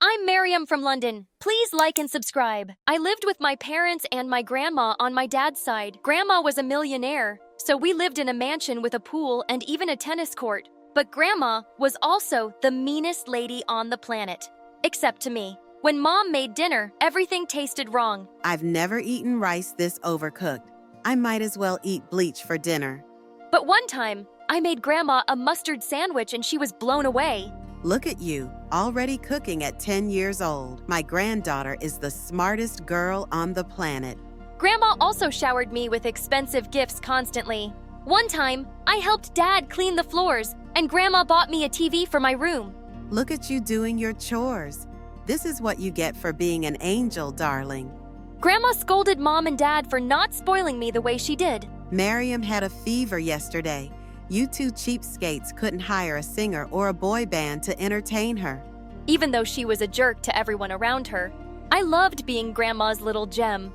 I'm Maryam from London. Please like and subscribe. I lived with my parents and my grandma on my dad's side. Grandma was a millionaire, so we lived in a mansion with a pool and even a tennis court. But Grandma was also the meanest lady on the planet. Except to me. When Mom made dinner, everything tasted wrong. I've never eaten rice this overcooked. I might as well eat bleach for dinner. But one time, I made Grandma a mustard sandwich and she was blown away. Look at you, already cooking at 10 years old. My granddaughter is the smartest girl on the planet. Grandma also showered me with expensive gifts constantly. One time, I helped Dad clean the floors, and Grandma bought me a TV for my room. Look at you doing your chores. This is what you get for being an angel, darling. Grandma scolded Mom and Dad for not spoiling me the way she did. Maryam had a fever yesterday. You two cheapskates couldn't hire a singer or a boy band to entertain her. Even though she was a jerk to everyone around her, I loved being Grandma's little gem.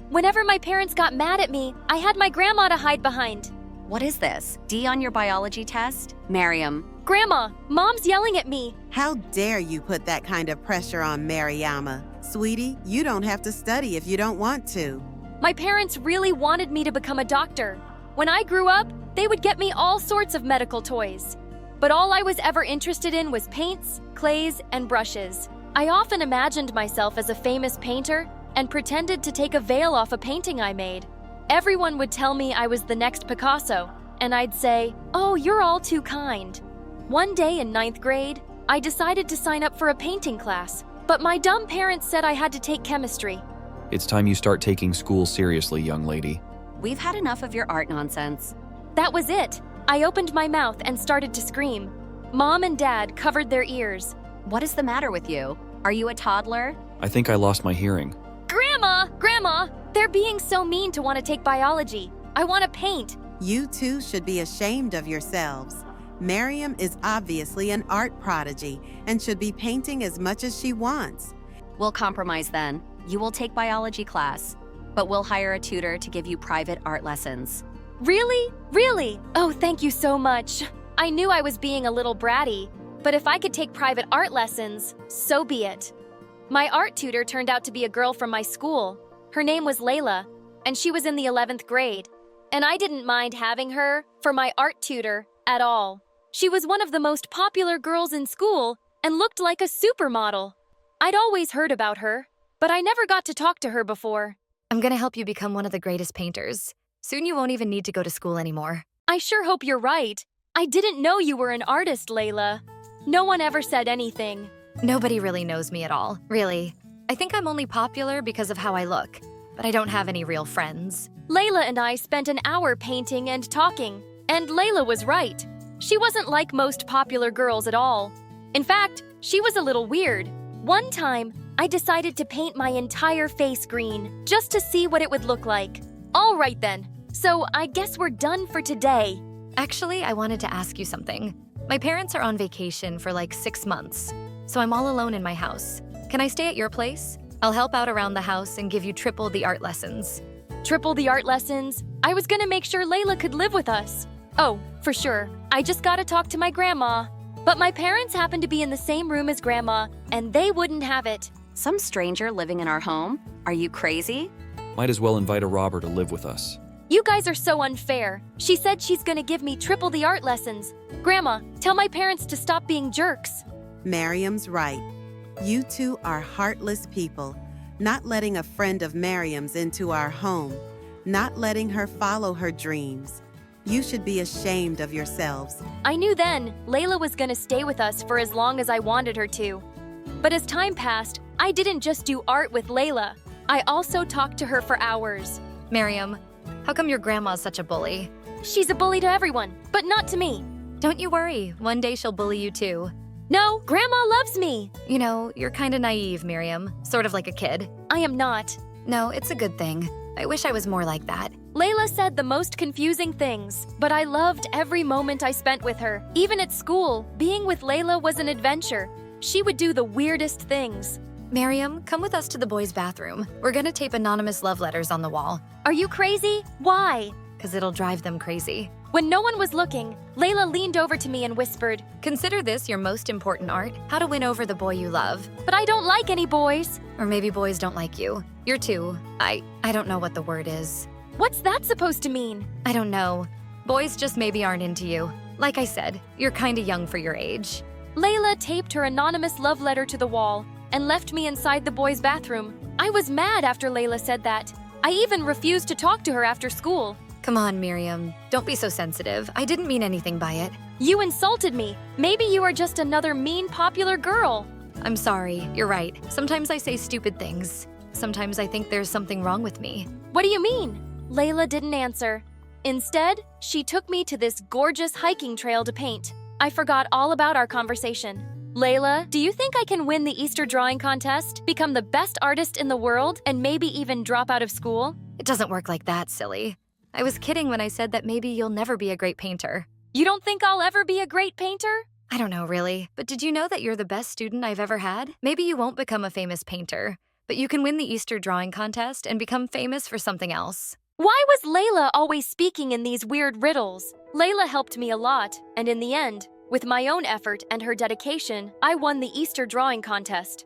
Whenever my parents got mad at me, I had my grandma to hide behind. What is this? D on your biology test? Maryam. Grandma, Mom's yelling at me. How dare you put that kind of pressure on Maryama? Sweetie, you don't have to study if you don't want to. My parents really wanted me to become a doctor. When I grew up, they would get me all sorts of medical toys. But all I was ever interested in was paints, clays, and brushes. I often imagined myself as a famous painter and pretended to take a veil off a painting I made. Everyone would tell me I was the next Picasso, and I'd say, "Oh, you're all too kind." One day in 9th grade, I decided to sign up for a painting class, but my dumb parents said I had to take chemistry. It's time you start taking school seriously, young lady. We've had enough of your art nonsense. That was it. I opened my mouth and started to scream. Mom and Dad covered their ears. What is the matter with you? Are you a toddler? I think I lost my hearing. Grandma, they're being so mean to want to take biology. I want to paint. You two should be ashamed of yourselves. Maryam is obviously an art prodigy and should be painting as much as she wants. We'll compromise then. You will take biology class, but we'll hire a tutor to give you private art lessons. Really? Really? Oh, thank you so much. I knew I was being a little bratty, but if I could take private art lessons, so be it. My art tutor turned out to be a girl from my school. Her name was Layla, and she was in the 11th grade. And I didn't mind having her for my art tutor at all. She was one of the most popular girls in school and looked like a supermodel. I'd always heard about her, but I never got to talk to her before. I'm gonna help you become one of the greatest painters. Soon you won't even need to go to school anymore. I sure hope you're right. I didn't know you were an artist, Layla. No one ever said anything. Nobody really knows me at all, really. I think I'm only popular because of how I look, but I don't have any real friends. Layla and I spent an hour painting and talking, and Layla was right. She wasn't like most popular girls at all. In fact, she was a little weird. One time, I decided to paint my entire face green, just to see what it would look like. All right then, so I guess we're done for today. Actually, I wanted to ask you something. My parents are on vacation for like 6 months, so I'm all alone in my house. Can I stay at your place? I'll help out around the house and give you triple the art lessons. Triple the art lessons? I was gonna make sure Layla could live with us. Oh, for sure. I just gotta talk to my grandma. But my parents happen to be in the same room as Grandma, and they wouldn't have it. Some stranger living in our home? Are you crazy? Might as well invite a robber to live with us. You guys are so unfair. She said she's gonna give me triple the art lessons. Grandma, tell my parents to stop being jerks. Maryam's right. You two are heartless people, not letting a friend of Maryam's into our home, not letting her follow her dreams. You should be ashamed of yourselves. I knew then Layla was gonna stay with us for as long as I wanted her to. But as time passed, I didn't just do art with Layla. I also talked to her for hours. Maryam, how come your grandma's such a bully? She's a bully to everyone, but not to me. Don't you worry, one day she'll bully you too. No, Grandma loves me. You know, you're kinda naive, Maryam, sort of like a kid. I am not. No, it's a good thing. I wish I was more like that. Layla said the most confusing things, but I loved every moment I spent with her. Even at school, being with Layla was an adventure. She would do the weirdest things. Maryam, come with us to the boys' bathroom. We're gonna tape anonymous love letters on the wall. Are you crazy? Why? because it'll drive them crazy. When no one was looking, Layla leaned over to me and whispered, Consider this your most important art, how to win over the boy you love. "But I don't like any boys." Or maybe boys don't like you. You're too. I don't know what the word is. What's that supposed to mean? I don't know. Boys just maybe aren't into you. Like I said, you're kinda young for your age. Layla taped her anonymous love letter to the wall and left me inside the boys' bathroom. I was mad after Layla said that. I even refused to talk to her after school. Come on, Maryam. Don't be so sensitive. I didn't mean anything by it. You insulted me. Maybe you are just another mean, popular girl. I'm sorry. You're right. Sometimes I say stupid things. Sometimes I think there's something wrong with me. What do you mean? Layla didn't answer. Instead, she took me to this gorgeous hiking trail to paint. I forgot all about our conversation. Layla, do you think I can win the Easter drawing contest, become the best artist in the world, and maybe even drop out of school? It doesn't work like that, silly. I was kidding when I said that maybe you'll never be a great painter. You don't think I'll ever be a great painter? I don't know, really. But did you know that you're the best student I've ever had? Maybe you won't become a famous painter, but you can win the Easter drawing contest and become famous for something else. Why was Layla always speaking in these weird riddles? Layla helped me a lot, and in the end, with my own effort and her dedication, I won the Easter drawing contest.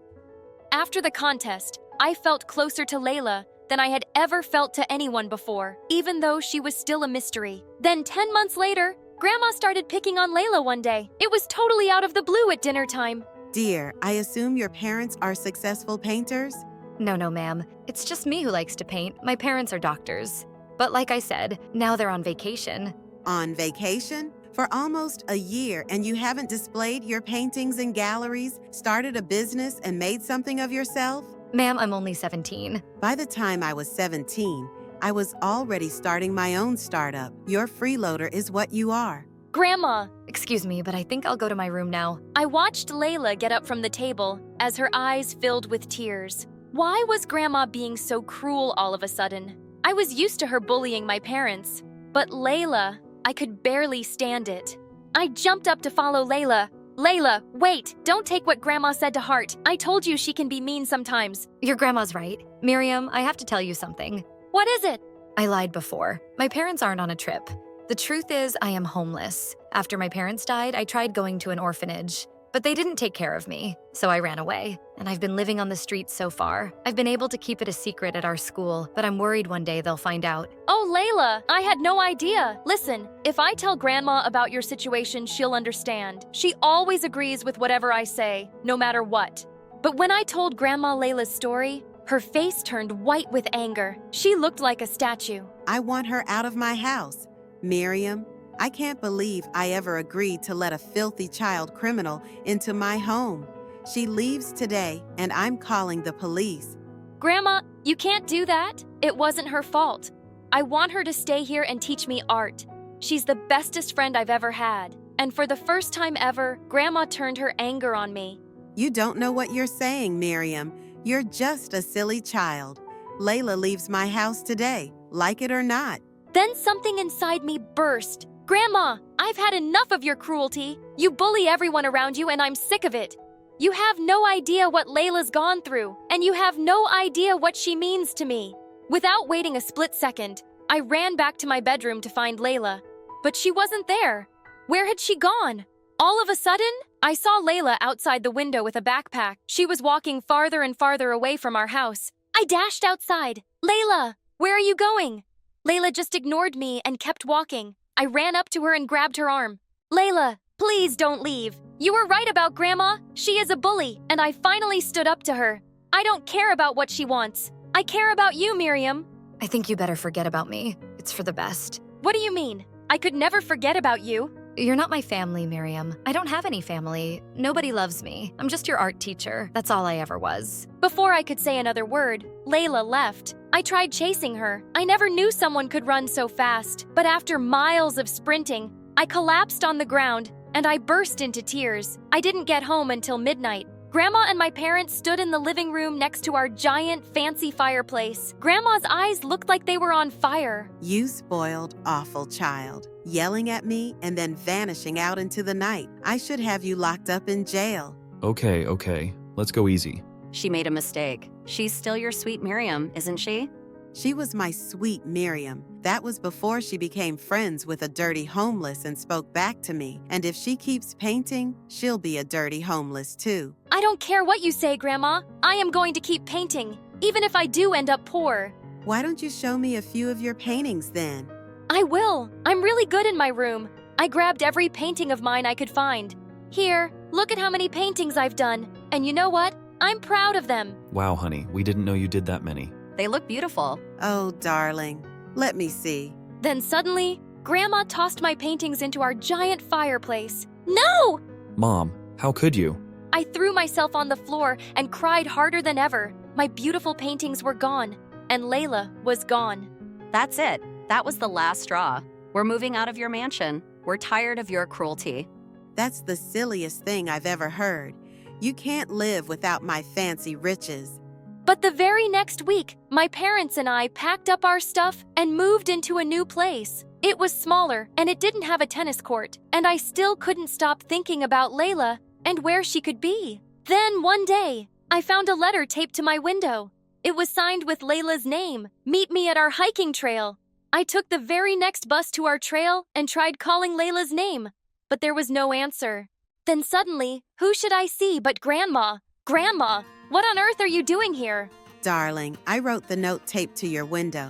After the contest, I felt closer to Layla than I had ever felt to anyone before, even though she was still a mystery. Then 10 months later, Grandma started picking on Layla one day. It was totally out of the blue at dinner time. Dear, I assume your parents are successful painters? No, ma'am. It's just me who likes to paint. My parents are doctors. But like I said, now they're on vacation. On vacation? For almost a year, and you haven't displayed your paintings in galleries, started a business, and made something of yourself? Ma'am, I'm only 17. By the time I was 17, I was already starting my own startup. Your freeloader is what you are. Grandma! Excuse me, but I think I'll go to my room now. I watched Layla get up from the table as her eyes filled with tears. Why was Grandma being so cruel all of a sudden? I was used to her bullying my parents, but Layla, I could barely stand it. I jumped up to follow Layla. Layla, wait! Don't take what Grandma said to heart. I told you she can be mean sometimes. Your grandma's right. Maryam, I have to tell you something. What is it? I lied before. My parents aren't on a trip. The truth is, I am homeless. After my parents died, I tried going to an orphanage. But they didn't take care of me, so I ran away. And I've been living on the streets so far. I've been able to keep it a secret at our school, but I'm worried one day they'll find out. Oh, Layla, I had no idea. Listen, if I tell Grandma about your situation, she'll understand. She always agrees with whatever I say, no matter what. But when I told Grandma Layla's story, her face turned white with anger. She looked like a statue. I want her out of my house. Miriam, I can't believe I ever agreed to let a filthy child criminal into my home. She leaves today, and I'm calling the police. Grandma, you can't do that. It wasn't her fault. I want her to stay here and teach me art. She's the bestest friend I've ever had. And for the first time ever, Grandma turned her anger on me. You don't know what you're saying, Miriam. You're just a silly child. Layla leaves my house today, like it or not. Then something inside me burst. Grandma, I've had enough of your cruelty. You bully everyone around you, and I'm sick of it. You have no idea what Layla's gone through, and you have no idea what she means to me. Without waiting a split second, I ran back to my bedroom to find Layla, but she wasn't there. Where had she gone? All of a sudden, I saw Layla outside the window with a backpack. She was walking farther and farther away from our house. I dashed outside. Layla, where are you going? Layla just ignored me and kept walking. I ran up to her and grabbed her arm. Layla, please don't leave. You were right about Grandma. She is a bully, and I finally stood up to her. I don't care about what she wants. I care about you, Maryam. I think you better forget about me. It's for the best. What do you mean? I could never forget about you. You're not my family, Maryam. I don't have any family. Nobody loves me. I'm just your art teacher. That's all I ever was. Before I could say another word, Layla left. I tried chasing her. I never knew someone could run so fast. But after miles of sprinting, I collapsed on the ground and I burst into tears. I didn't get home until midnight. Grandma and my parents stood in the living room next to our giant, fancy fireplace. Grandma's eyes looked like they were on fire. You spoiled, awful child. Yelling at me and then vanishing out into the night. I should have you locked up in jail. Okay. Let's go easy. She made a mistake. She's still your sweet Miriam, isn't she? She was my sweet Miriam. That was before she became friends with a dirty homeless and spoke back to me. And if she keeps painting, she'll be a dirty homeless too. I don't care what you say, Grandma. I am going to keep painting, even if I do end up poor. Why don't you show me a few of your paintings then? I will. I'm really good in my room. I grabbed every painting of mine I could find. Here, look at how many paintings I've done. And you know what? I'm proud of them. Wow, honey, we didn't know you did that many. They look beautiful. Oh, darling. Let me see. Then suddenly, Grandma tossed my paintings into our giant fireplace. No! Mom, how could you? I threw myself on the floor and cried harder than ever. My beautiful paintings were gone, and Layla was gone. That's it. That was the last straw. We're moving out of your mansion. We're tired of your cruelty. That's the silliest thing I've ever heard. You can't live without my fancy riches. But the very next week, my parents and I packed up our stuff and moved into a new place. It was smaller, and it didn't have a tennis court, and I still couldn't stop thinking about Layla and where she could be. Then one day, I found a letter taped to my window. It was signed with Layla's name. Meet me at our hiking trail. I took the very next bus to our trail and tried calling Layla's name, but there was no answer. Then suddenly, who should I see but Grandma? Grandma! What on earth are you doing here? Darling, I wrote the note taped to your window.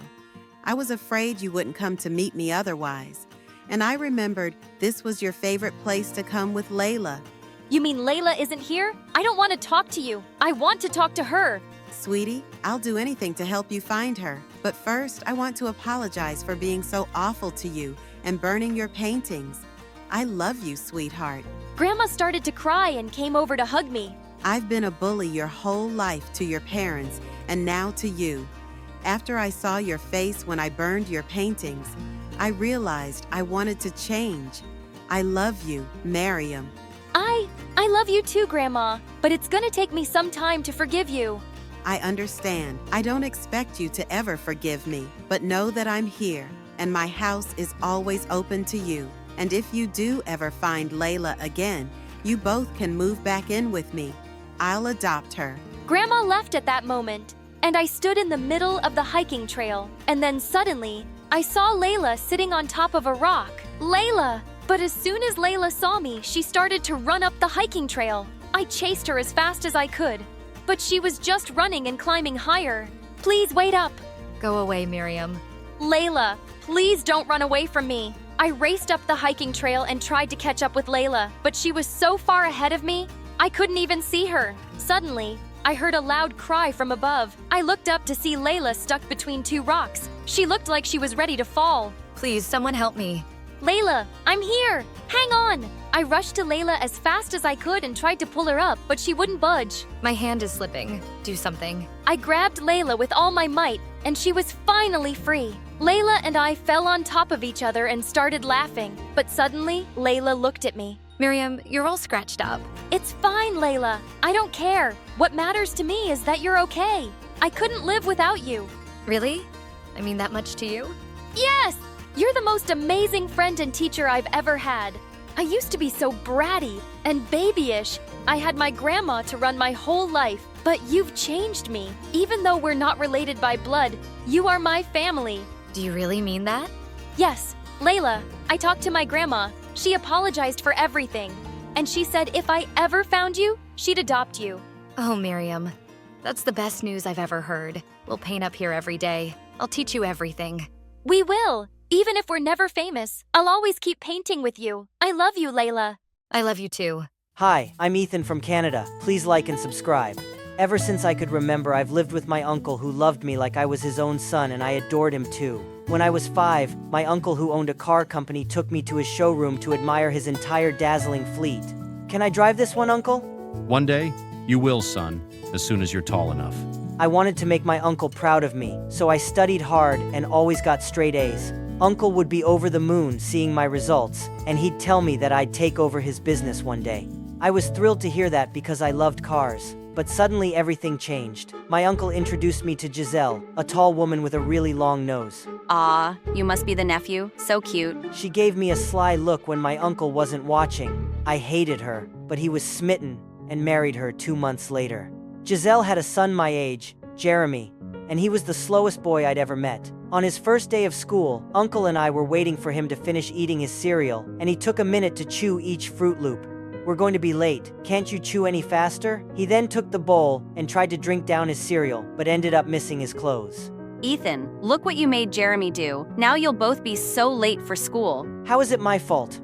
I was afraid you wouldn't come to meet me otherwise. And I remembered this was your favorite place to come with Layla. You mean Layla isn't here? I don't want to talk to you. I want to talk to her. Sweetie, I'll do anything to help you find her. But first, I want to apologize for being so awful to you and burning your paintings. I love you, sweetheart. Grandma started to cry and came over to hug me. I've been a bully your whole life to your parents and now to you. After I saw your face when I burned your paintings, I realized I wanted to change. I love you, Maryam. I love you too, Grandma, but it's gonna take me some time to forgive you. I understand. I don't expect you to ever forgive me, but know that I'm here, and my house is always open to you. And if you do ever find Layla again, you both can move back in with me. I'll adopt her. Grandma left at that moment, and I stood in the middle of the hiking trail, and then suddenly, I saw Layla sitting on top of a rock. Layla! But as soon as Layla saw me, she started to run up the hiking trail. I chased her as fast as I could, but she was just running and climbing higher. Please wait up. Go away, Maryam. Layla, please don't run away from me. I raced up the hiking trail and tried to catch up with Layla, but she was so far ahead of me, I couldn't even see her. Suddenly, I heard a loud cry from above. I looked up to see Layla stuck between two rocks. She looked like she was ready to fall. Please, someone help me. Layla, I'm here! Hang on! I rushed to Layla as fast as I could and tried to pull her up, but she wouldn't budge. My hand is slipping. Do something. I grabbed Layla with all my might, and she was finally free. Layla and I fell on top of each other and started laughing, but suddenly, Layla looked at me. Maryam, you're all scratched up. It's fine, Layla. I don't care. What matters to me is that you're okay. I couldn't live without you. Really? I mean that much to you? Yes! You're the most amazing friend and teacher I've ever had. I used to be so bratty and babyish. I had my grandma to run my whole life, but you've changed me. Even though we're not related by blood, you are my family. Do you really mean that? Yes, Layla, I talked to my grandma. She apologized for everything. And she said if I ever found you, she'd adopt you. Oh, Maryam. That's the best news I've ever heard. We'll paint up here every day. I'll teach you everything. We will. Even if we're never famous, I'll always keep painting with you. I love you, Layla. I love you too. Hi, I'm Ethan from Canada. Please like and subscribe. Ever since I could remember, I've lived with my uncle who loved me like I was his own son, and I adored him too. When I was 5, my uncle who owned a car company took me to his showroom to admire his entire dazzling fleet. Can I drive this one, Uncle? One day, you will, son, as soon as you're tall enough. I wanted to make my uncle proud of me, so I studied hard and always got straight A's. Uncle would be over the moon seeing my results, and he'd tell me that I'd take over his business one day. I was thrilled to hear that because I loved cars. But suddenly everything changed. My uncle introduced me to Giselle, a tall woman with a really long nose. Ah, you must be the nephew. So cute. She gave me a sly look when my uncle wasn't watching. I hated her, but he was smitten and married her 2 months later. Giselle had a son my age, Jeremy, and he was the slowest boy I'd ever met. On his first day of school, Uncle and I were waiting for him to finish eating his cereal, and he took a minute to chew each Fruit Loop. "We're going to be late. Can't you chew any faster?" He then took the bowl and tried to drink down his cereal, but ended up missing his clothes. Ethan, look what you made Jeremy do. Now you'll both be so late for school. How is it my fault?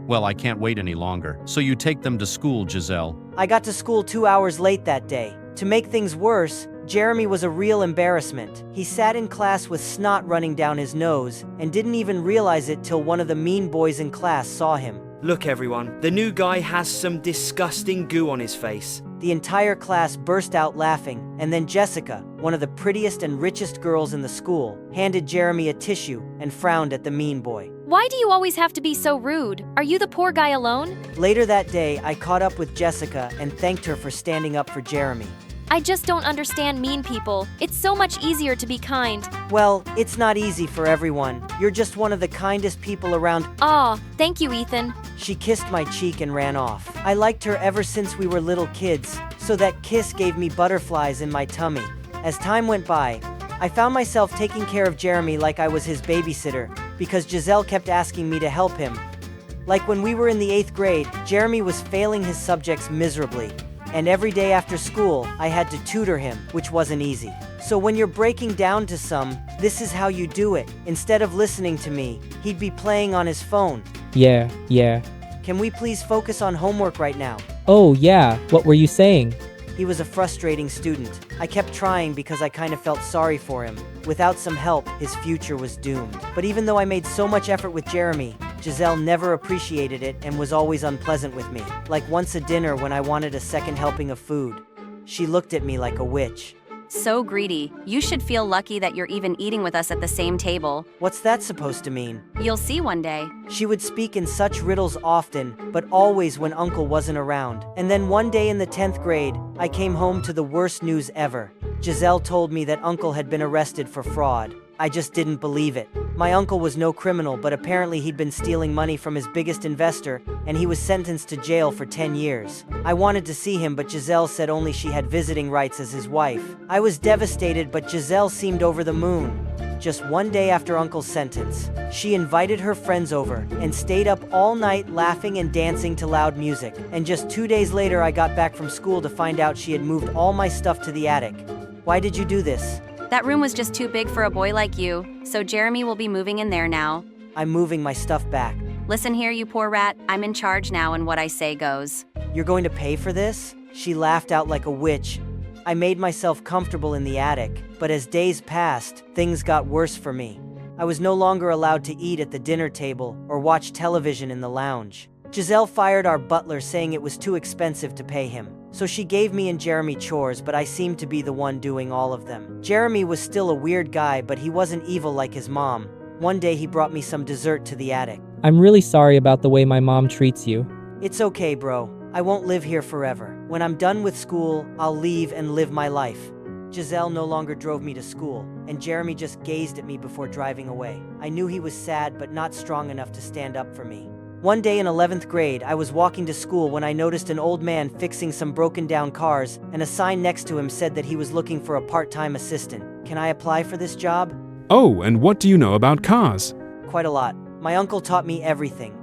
Well, I can't wait any longer. So you take them to school, Giselle. I got to school 2 hours late that day. To make things worse, Jeremy was a real embarrassment. He sat in class with snot running down his nose and didn't even realize it till one of the mean boys in class saw him. Look everyone, the new guy has some disgusting goo on his face. The entire class burst out laughing, and then Jessica, one of the prettiest and richest girls in the school, handed Jeremy a tissue and frowned at the mean boy. Why do you always have to be so rude? Are you the poor guy alone? Later that day, I caught up with Jessica and thanked her for standing up for Jeremy. I just don't understand mean people. It's so much easier to be kind. Well, it's not easy for everyone. You're just one of the kindest people around. Aw, thank you, Ethan. She kissed my cheek and ran off. I liked her ever since we were little kids, so that kiss gave me butterflies in my tummy. As time went by, I found myself taking care of Jeremy like I was his babysitter, because Giselle kept asking me to help him. Like when we were in the 8th grade, Jeremy was failing his subjects miserably, and every day after school, I had to tutor him, which wasn't easy. So when you're breaking down to some, this is how you do it. Instead of listening to me, he'd be playing on his phone. Yeah. Can we please focus on homework right now? Oh, yeah, what were you saying? He was a frustrating student. I kept trying because I kind of felt sorry for him. Without some help, his future was doomed. But even though I made so much effort with Jeremy, Giselle never appreciated it and was always unpleasant with me. Like once at dinner when I wanted a second helping of food. She looked at me like a witch. So greedy. You should feel lucky that you're even eating with us at the same table. What's that supposed to mean? You'll see one day. She would speak in such riddles often, but always when Uncle wasn't around. And then one day in the 10th grade, I came home to the worst news ever. Giselle told me that Uncle had been arrested for fraud. I just didn't believe it. My uncle was no criminal, but apparently he'd been stealing money from his biggest investor, and he was sentenced to jail for 10 years. I wanted to see him, but Giselle said only she had visiting rights as his wife. I was devastated, but Giselle seemed over the moon. Just one day after Uncle's sentence, she invited her friends over and stayed up all night laughing and dancing to loud music. And just 2 days later, I got back from school to find out she had moved all my stuff to the attic. Why did you do this? That room was just too big for a boy like you, so Jeremy will be moving in there now. I'm moving my stuff back. Listen here, you poor rat. I'm in charge now, and what I say goes. You're going to pay for this? She laughed out like a witch. I made myself comfortable in the attic, but as days passed, things got worse for me. I was no longer allowed to eat at the dinner table or watch television in the lounge. Giselle fired our butler, saying it was too expensive to pay him. So she gave me and Jeremy chores, but I seemed to be the one doing all of them. Jeremy was still a weird guy, but he wasn't evil like his mom. One day he brought me some dessert to the attic. I'm really sorry about the way my mom treats you. It's okay, bro. I won't live here forever. When I'm done with school, I'll leave and live my life. Giselle no longer drove me to school, and Jeremy just gazed at me before driving away. I knew he was sad, but not strong enough to stand up for me. One day in 11th grade, I was walking to school when I noticed an old man fixing some broken down cars, and a sign next to him said that he was looking for a part-time assistant. Can I apply for this job? Oh, and what do you know about cars? Quite a lot. My uncle taught me everything.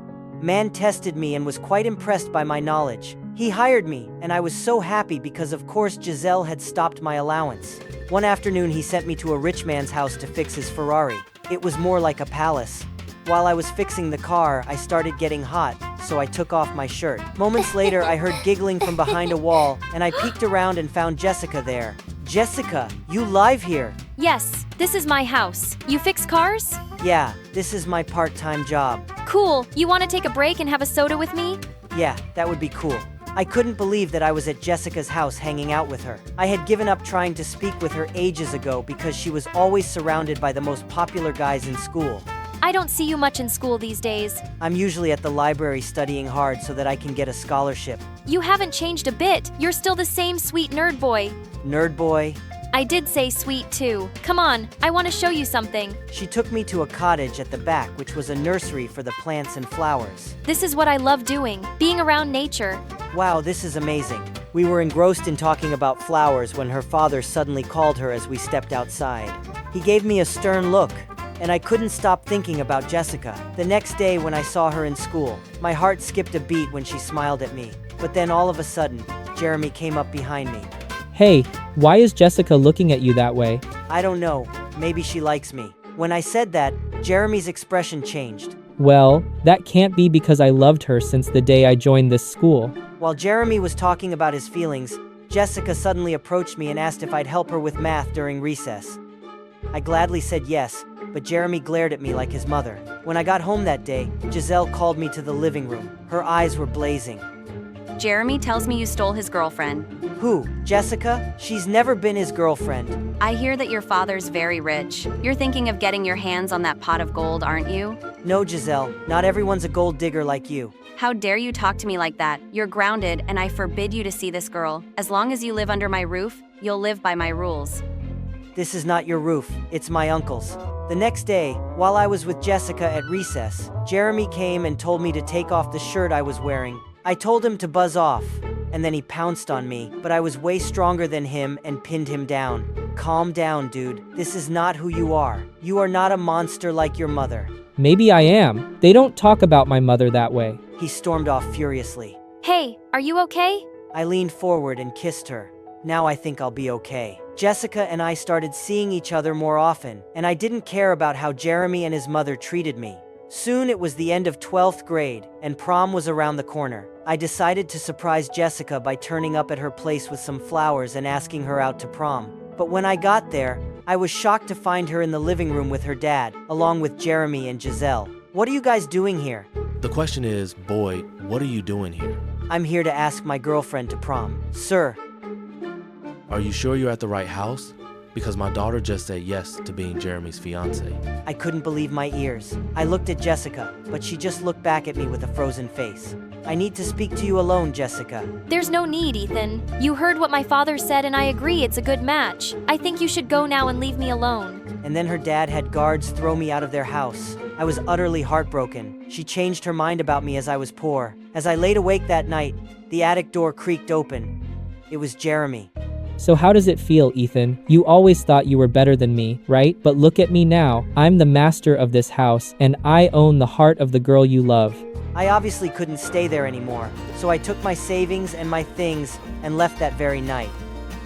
Man tested me and was quite impressed by my knowledge. He hired me, and I was so happy because of course Giselle had stopped my allowance. One afternoon he sent me to a rich man's house to fix his Ferrari. It was more like a palace. While I was fixing the car, I started getting hot, so I took off my shirt. Moments later, I heard giggling from behind a wall, and I peeked around and found Jessica there. Jessica, you live here? Yes, this is my house. You fix cars? Yeah, this is my part-time job. Cool. You want to take a break and have a soda with me? Yeah, that would be cool. I couldn't believe that I was at Jessica's house hanging out with her. I had given up trying to speak with her ages ago because she was always surrounded by the most popular guys in school. I don't see you much in school these days. I'm usually at the library studying hard so that I can get a scholarship. You haven't changed a bit. You're still the same sweet nerd boy. Nerd boy? I did say sweet too. Come on, I want to show you something. She took me to a cottage at the back, which was a nursery for the plants and flowers. This is what I love doing, being around nature. Wow, this is amazing. We were engrossed in talking about flowers when her father suddenly called her as we stepped outside. He gave me a stern look, and I couldn't stop thinking about Jessica. The next day when I saw her in school, my heart skipped a beat when she smiled at me. But then all of a sudden, Jeremy came up behind me. Hey, why is Jessica looking at you that way? I don't know, maybe she likes me. When I said that, Jeremy's expression changed. Well, that can't be because I loved her since the day I joined this school. While Jeremy was talking about his feelings, Jessica suddenly approached me and asked if I'd help her with math during recess. I gladly said yes, but Jeremy glared at me like his mother. When I got home that day, Giselle called me to the living room. Her eyes were blazing. Jeremy tells me you stole his girlfriend. Who? Jessica? She's never been his girlfriend. I hear that your father's very rich. You're thinking of getting your hands on that pot of gold, aren't you? No, Giselle, not everyone's a gold digger like you. How dare you talk to me like that? You're grounded, and I forbid you to see this girl. As long as you live under my roof, you'll live by my rules. This is not your roof, it's my uncle's. The next day, while I was with Jessica at recess, Jeremy came and told me to take off the shirt I was wearing. I told him to buzz off, and then he pounced on me, but I was way stronger than him and pinned him down. Calm down, dude. This is not who you are. You are not a monster like your mother. Maybe I am. They don't talk about my mother that way. He stormed off furiously. Hey, are you okay? I leaned forward and kissed her. Now I think I'll be okay. Jessica and I started seeing each other more often, and I didn't care about how Jeremy and his mother treated me. Soon it was the end of 12th grade, and prom was around the corner. I decided to surprise Jessica by turning up at her place with some flowers and asking her out to prom. But when I got there, I was shocked to find her in the living room with her dad, along with Jeremy and Giselle. What are you guys doing here? The question is, boy, what are you doing here? I'm here to ask my girlfriend to prom. Sir. Are you sure you're at the right house? Because my daughter just said yes to being Jeremy's fiance. I couldn't believe my ears. I looked at Jessica, but she just looked back at me with a frozen face. I need to speak to you alone, Jessica. There's no need, Ethan. You heard what my father said and I agree it's a good match. I think you should go now and leave me alone. And then her dad had guards throw me out of their house. I was utterly heartbroken. She changed her mind about me as I was poor. As I laid awake that night, the attic door creaked open. It was Jeremy. So how does it feel, Ethan? You always thought you were better than me, right? But look at me now. I'm the master of this house, and I own the heart of the girl you love. I obviously couldn't stay there anymore, so I took my savings and my things and left that very night.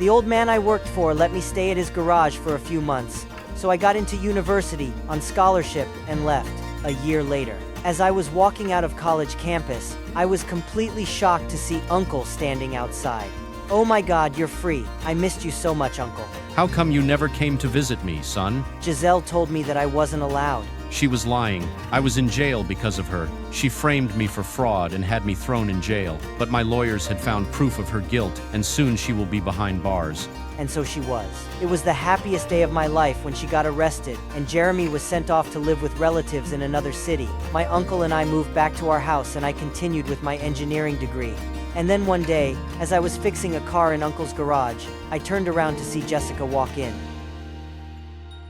The old man I worked for let me stay at his garage for a few months, so I got into university on scholarship and left a year later. As I was walking out of college campus, I was completely shocked to see Uncle standing outside. Oh my God, you're free. I missed you so much, Uncle. How come you never came to visit me, son? Giselle told me that I wasn't allowed. She was lying. I was in jail because of her. She framed me for fraud and had me thrown in jail. But my lawyers had found proof of her guilt, and soon she will be behind bars. And so she was. It was the happiest day of my life when she got arrested, and Jeremy was sent off to live with relatives in another city. My uncle and I moved back to our house, and I continued with my engineering degree. And then one day, as I was fixing a car in Uncle's garage, I turned around to see Jessica walk in.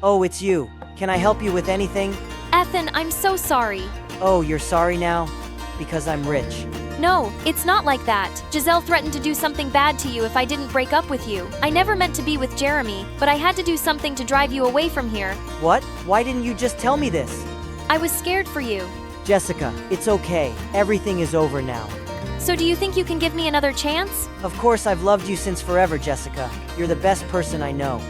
Oh, it's you. Can I help you with anything? Ethan, I'm so sorry. Oh, you're sorry now? Because I'm rich. No, it's not like that. Giselle threatened to do something bad to you if I didn't break up with you. I never meant to be with Jeremy, but I had to do something to drive you away from here. What? Why didn't you just tell me this? I was scared for you. Jessica, it's okay. Everything is over now. So do you think you can give me another chance? Of course, I've loved you since forever, Jessica. You're the best person I know.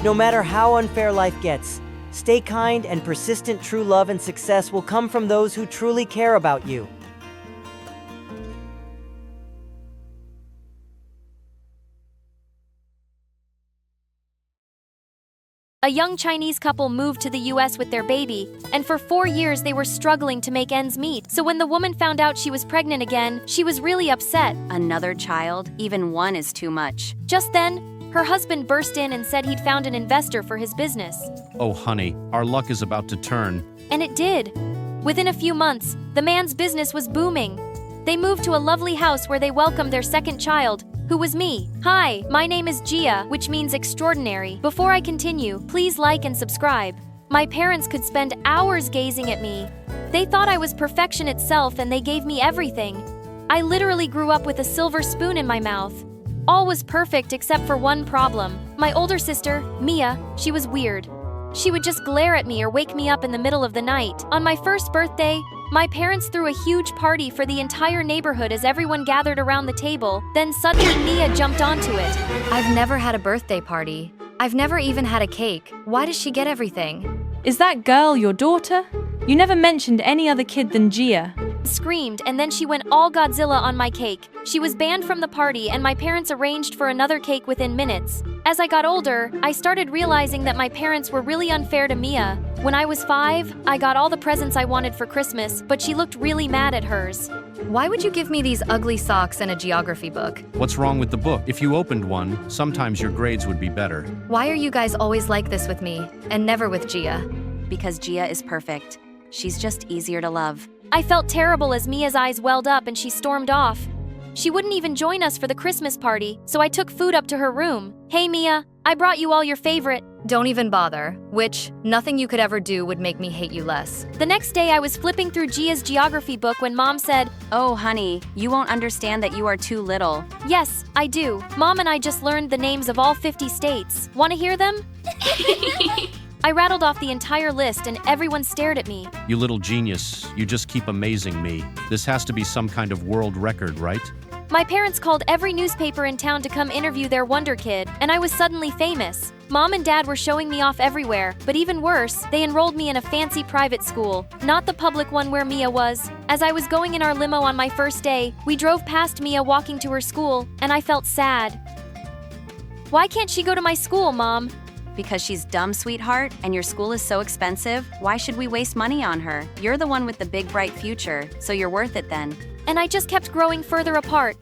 No matter how unfair life gets, stay kind and persistent. True love and success will come from those who truly care about you. A young Chinese couple moved to the US with their baby, and for 4 years they were struggling to make ends meet. So when the woman found out she was pregnant again, she was really upset. Another child? Even one is too much. Just then, her husband burst in and said he'd found an investor for his business. Oh, honey, our luck is about to turn. And it did. Within a few months, the man's business was booming. They moved to a lovely house where they welcomed their second child, who was me. Hi, my name is Gia, which means extraordinary. Before I continue, please like and subscribe. My parents could spend hours gazing at me. They thought I was perfection itself and they gave me everything. I literally grew up with a silver spoon in my mouth. All was perfect except for one problem. My older sister, Mia, she was weird. She would just glare at me or wake me up in the middle of the night. On my first birthday, my parents threw a huge party for the entire neighborhood as everyone gathered around the table. Then suddenly Mia jumped onto it. I've never had a birthday party. I've never even had a cake. Why does she get everything? Is that girl your daughter? You never mentioned any other kid than Gia. Screamed, and then she went all Godzilla on my cake. She was banned from the party, and my parents arranged for another cake within minutes. As I got older, I started realizing that my parents were really unfair to Mia. When I was 5, I got all the presents I wanted for Christmas, but she looked really mad at hers. Why would you give me these ugly socks and a geography book? What's wrong with the book? If you opened one, sometimes your grades would be better. Why are you guys always like this with me, and never with Gia? Because Gia is perfect. She's just easier to love. I felt terrible as Mia's eyes welled up and she stormed off. She wouldn't even join us for the Christmas party, so I took food up to her room. Hey Mia, I brought you all your favorite. Don't even bother, which nothing you could ever do would make me hate you less. The next day I was flipping through Gia's geography book when Mom said, "Oh honey, you won't understand that you are too little." "Yes, I do. Mom and I just learned the names of all 50 states. Want to hear them?" I rattled off the entire list and everyone stared at me. You little genius, you just keep amazing me. This has to be some kind of world record, right? My parents called every newspaper in town to come interview their wonder kid, and I was suddenly famous. Mom and Dad were showing me off everywhere, but even worse, they enrolled me in a fancy private school, not the public one where Mia was. As I was going in our limo on my first day, we drove past Mia walking to her school, and I felt sad. Why can't she go to my school, Mom? Because she's dumb, sweetheart, and your school is so expensive. Why should we waste money on her? You're the one with the big, bright future, so you're worth it then. And I just kept growing further apart.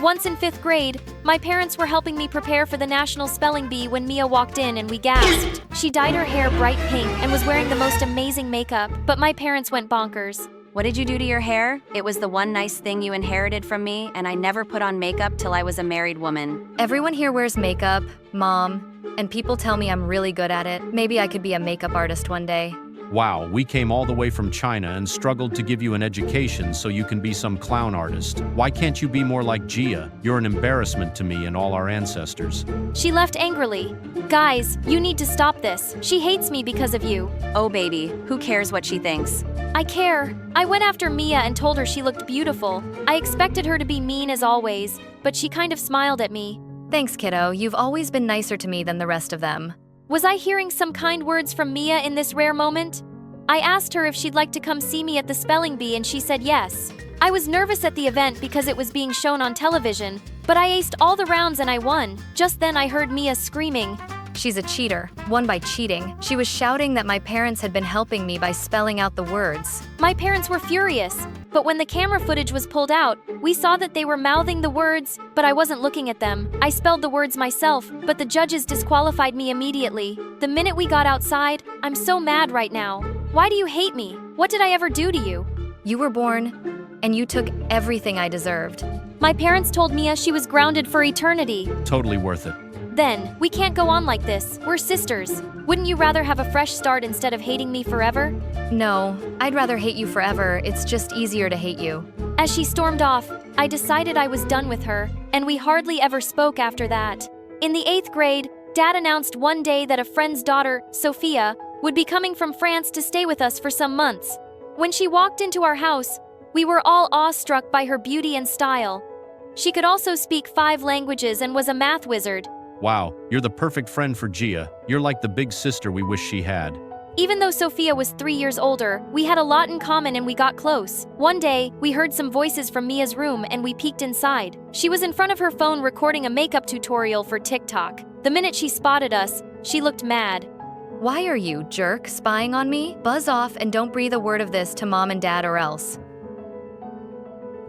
Once in 5th grade, my parents were helping me prepare for the National Spelling Bee when Mia walked in and we gasped. She dyed her hair bright pink and was wearing the most amazing makeup, but my parents went bonkers. What did you do to your hair? It was the one nice thing you inherited from me, and I never put on makeup till I was a married woman. Everyone here wears makeup, Mom, and people tell me I'm really good at it. Maybe I could be a makeup artist one day. Wow, we came all the way from China and struggled to give you an education so you can be some clown artist. Why can't you be more like Gia? You're an embarrassment to me and all our ancestors. She left angrily. Guys, you need to stop this. She hates me because of you. Oh baby, who cares what she thinks? I care. I went after Mia and told her she looked beautiful. I expected her to be mean as always, but she kind of smiled at me. Thanks, kiddo. You've always been nicer to me than the rest of them. Was I hearing some kind words from Mia in this rare moment? I asked her if she'd like to come see me at the spelling bee and she said yes. I was nervous at the event because it was being shown on television, but I aced all the rounds and I won. Just then I heard Mia screaming. She's a cheater, won by cheating. She was shouting that my parents had been helping me by spelling out the words. My parents were furious, but when the camera footage was pulled out, we saw that they were mouthing the words, but I wasn't looking at them. I spelled the words myself, but the judges disqualified me immediately. The minute we got outside, I'm so mad right now. Why do you hate me? What did I ever do to you? You were born, and you took everything I deserved. My parents told Mia she was grounded for eternity. Totally worth it. Then, we can't go on like this. We're sisters. Wouldn't you rather have a fresh start instead of hating me forever? No, I'd rather hate you forever. It's just easier to hate you. As she stormed off, I decided I was done with her, and we hardly ever spoke after that. In the 8th grade, Dad announced one day that a friend's daughter, Sophia, would be coming from France to stay with us for some months. When she walked into our house, we were all awestruck by her beauty and style. She could also speak 5 languages and was a math wizard. Wow, you're the perfect friend for Gia. You're like the big sister we wish she had. Even though Sophia was 3 years older, we had a lot in common and we got close. One day, we heard some voices from Mia's room and we peeked inside. She was in front of her phone recording a makeup tutorial for TikTok. The minute she spotted us, she looked mad. Why are you, jerk, spying on me? Buzz off and don't breathe a word of this to Mom and Dad or else.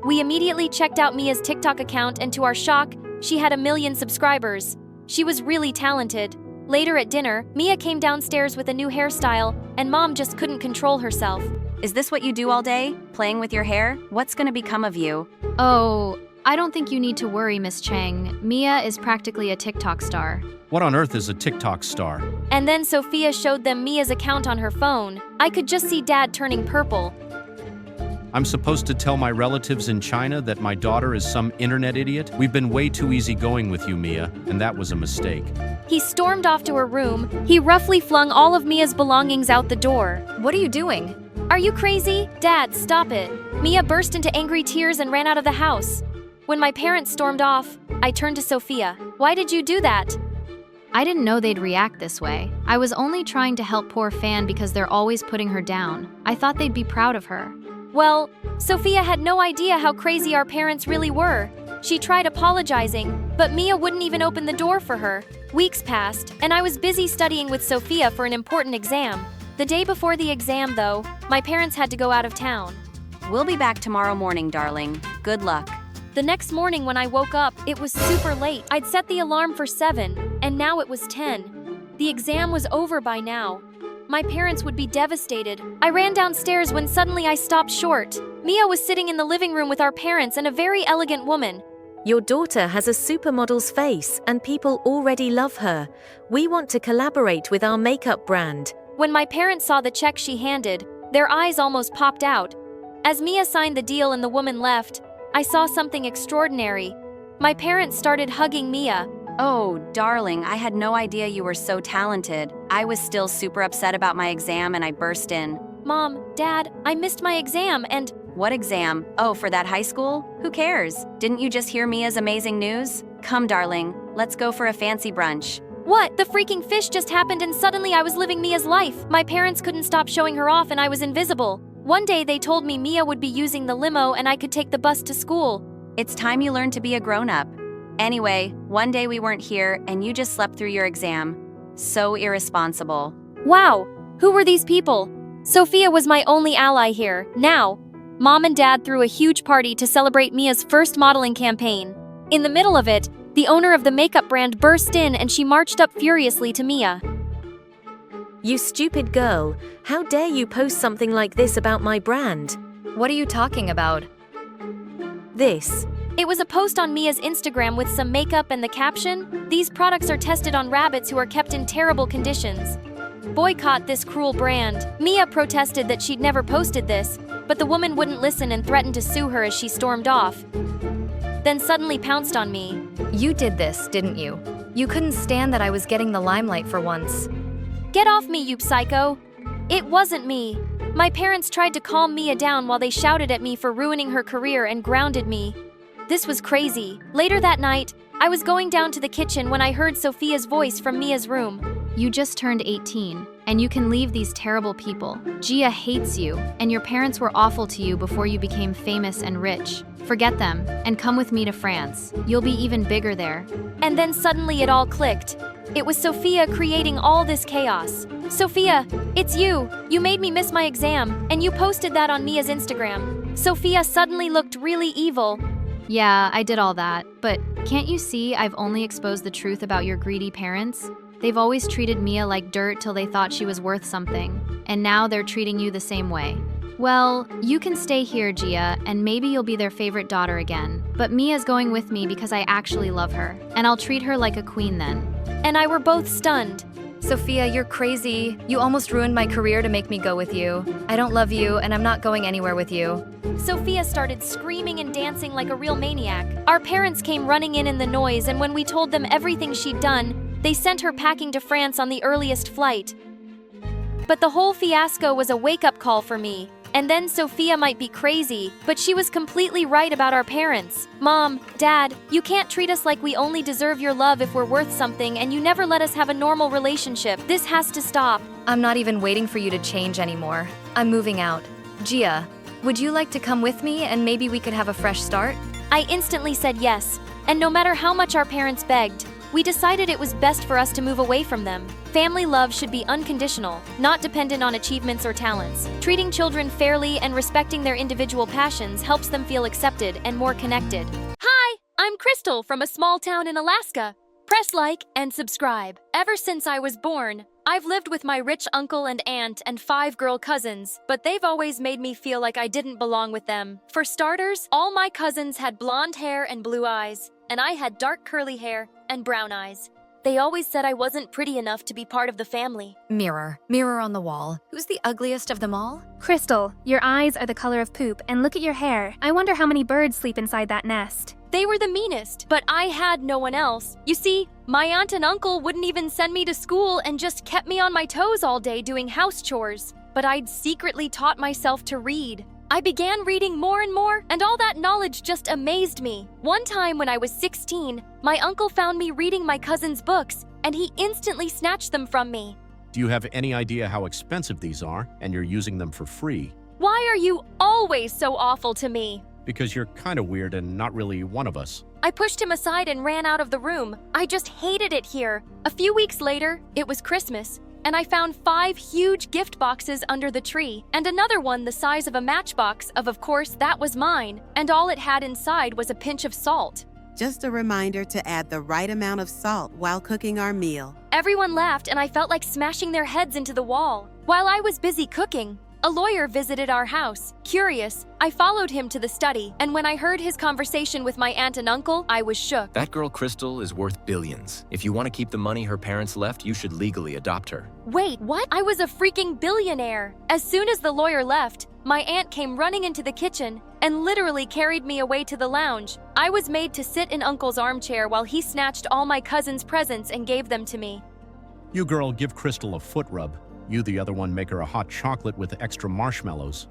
We immediately checked out Mia's TikTok account and to our shock, she had 1 million subscribers. She was really talented. Later at dinner, Mia came downstairs with a new hairstyle, and Mom just couldn't control herself. Is this what you do all day? Playing with your hair? What's gonna become of you? Oh, I don't think you need to worry, Miss Chang. Mia is practically a TikTok star. What on earth is a TikTok star? And then Sophia showed them Mia's account on her phone. I could just see Dad turning purple. I'm supposed to tell my relatives in China that my daughter is some internet idiot? We've been way too easygoing with you, Mia, and that was a mistake. He stormed off to her room. He roughly flung all of Mia's belongings out the door. What are you doing? Are you crazy? Dad, stop it. Mia burst into angry tears and ran out of the house. When my parents stormed off, I turned to Sophia. Why did you do that? I didn't know they'd react this way. I was only trying to help poor Fan because they're always putting her down. I thought they'd be proud of her. Well, Sophia had no idea how crazy our parents really were. She tried apologizing, but Mia wouldn't even open the door for her. Weeks passed, and I was busy studying with Sophia for an important exam. The day before the exam, though, my parents had to go out of town. We'll be back tomorrow morning, darling. Good luck. The next morning when I woke up, it was super late. I'd set the alarm for 7, and now it was 10. The exam was over by now. My parents would be devastated. I ran downstairs when suddenly I stopped short. Mia was sitting in the living room with our parents and a very elegant woman. Your daughter has a supermodel's face and people already love her. We want to collaborate with our makeup brand. When my parents saw the check she handed, their eyes almost popped out. As Mia signed the deal and the woman left, I saw something extraordinary. My parents started hugging Mia. Oh, darling, I had no idea you were so talented. I was still super upset about my exam and I burst in. Mom, Dad, I missed my exam and… What exam? Oh, for that high school? Who cares? Didn't you just hear Mia's amazing news? Come, darling, let's go for a fancy brunch. What? The freaking fish just happened and suddenly I was living Mia's life. My parents couldn't stop showing her off and I was invisible. One day they told me Mia would be using the limo and I could take the bus to school. It's time you learned to be a grown-up. Anyway, one day we weren't here and you just slept through your exam. So irresponsible. Wow, who were these people? Sophia was my only ally here. Now, Mom and Dad threw a huge party to celebrate Mia's first modeling campaign. In the middle of it, the owner of the makeup brand burst in and she marched up furiously to Mia. You stupid girl, how dare you post something like this about my brand? What are you talking about? This. It was a post on Mia's Instagram with some makeup and the caption, "These products are tested on rabbits who are kept in terrible conditions. Boycott this cruel brand." Mia protested that she'd never posted this, but the woman wouldn't listen and threatened to sue her as she stormed off. Then suddenly pounced on me. You did this, didn't you? You couldn't stand that I was getting the limelight for once. Get off me, you psycho! It wasn't me. My parents tried to calm Mia down while they shouted at me for ruining her career and grounded me. This was crazy. Later that night, I was going down to the kitchen when I heard Sophia's voice from Mia's room. You just turned 18, and you can leave these terrible people. Gia hates you, and your parents were awful to you before you became famous and rich. Forget them, and come with me to France. You'll be even bigger there. And then suddenly it all clicked. It was Sophia creating all this chaos. Sophia, it's you! You made me miss my exam, and you posted that on Mia's Instagram. Sophia suddenly looked really evil. Yeah, I did all that, but can't you see I've only exposed the truth about your greedy parents? They've always treated Mia like dirt till they thought she was worth something, and now they're treating you the same way. Well, you can stay here, Gia, and maybe you'll be their favorite daughter again. But Mia's going with me because I actually love her, and I'll treat her like a queen then. And I were both stunned. Sophia, you're crazy. You almost ruined my career to make me go with you. I don't love you, and I'm not going anywhere with you. Sophia started screaming and dancing like a real maniac. Our parents came running in the noise, and when we told them everything she'd done, they sent her packing to France on the earliest flight. But the whole fiasco was a wake-up call for me. And then Sophia might be crazy, but she was completely right about our parents. Mom, Dad, you can't treat us like we only deserve your love if we're worth something, and you never let us have a normal relationship. This has to stop. I'm not even waiting for you to change anymore. I'm moving out. Gia, would you like to come with me and maybe we could have a fresh start? I instantly said yes, and no matter how much our parents begged, we decided it was best for us to move away from them. Family love should be unconditional, not dependent on achievements or talents. Treating children fairly and respecting their individual passions helps them feel accepted and more connected. Hi, I'm Crystal from a small town in Alaska. Press like and subscribe. Ever since I was born, I've lived with my rich uncle and aunt and 5 girl cousins, but they've always made me feel like I didn't belong with them. For starters, all my cousins had blonde hair and blue eyes, and I had dark curly hair and brown eyes. They always said I wasn't pretty enough to be part of the family. Mirror. Mirror on the wall. Who's the ugliest of them all? Crystal, your eyes are the color of poop, and look at your hair. I wonder how many birds sleep inside that nest. They were the meanest, but I had no one else. You see, my aunt and uncle wouldn't even send me to school and just kept me on my toes all day doing house chores. But I'd secretly taught myself to read. I began reading more and more, and all that knowledge just amazed me. One time when I was 16, my uncle found me reading my cousin's books, and he instantly snatched them from me. Do you have any idea how expensive these are, and you're using them for free? Why are you always so awful to me? Because you're kind of weird and not really one of us. I pushed him aside and ran out of the room. I just hated it here. A few weeks later, it was Christmas, and I found 5 huge gift boxes under the tree, and another one the size of a matchbox of course, that was mine, and all it had inside was a pinch of salt. Just a reminder to add the right amount of salt while cooking our meal. Everyone laughed, and I felt like smashing their heads into the wall. While I was busy cooking, a lawyer visited our house. Curious, I followed him to the study, and when I heard his conversation with my aunt and uncle, I was shook. That girl Crystal is worth billions. If you want to keep the money her parents left, you should legally adopt her. Wait, what? I was a freaking billionaire. As soon as the lawyer left, my aunt came running into the kitchen and literally carried me away to the lounge. I was made to sit in Uncle's armchair while he snatched all my cousin's presents and gave them to me. You girl, give Crystal a foot rub. You, the other one, make her a hot chocolate with extra marshmallows.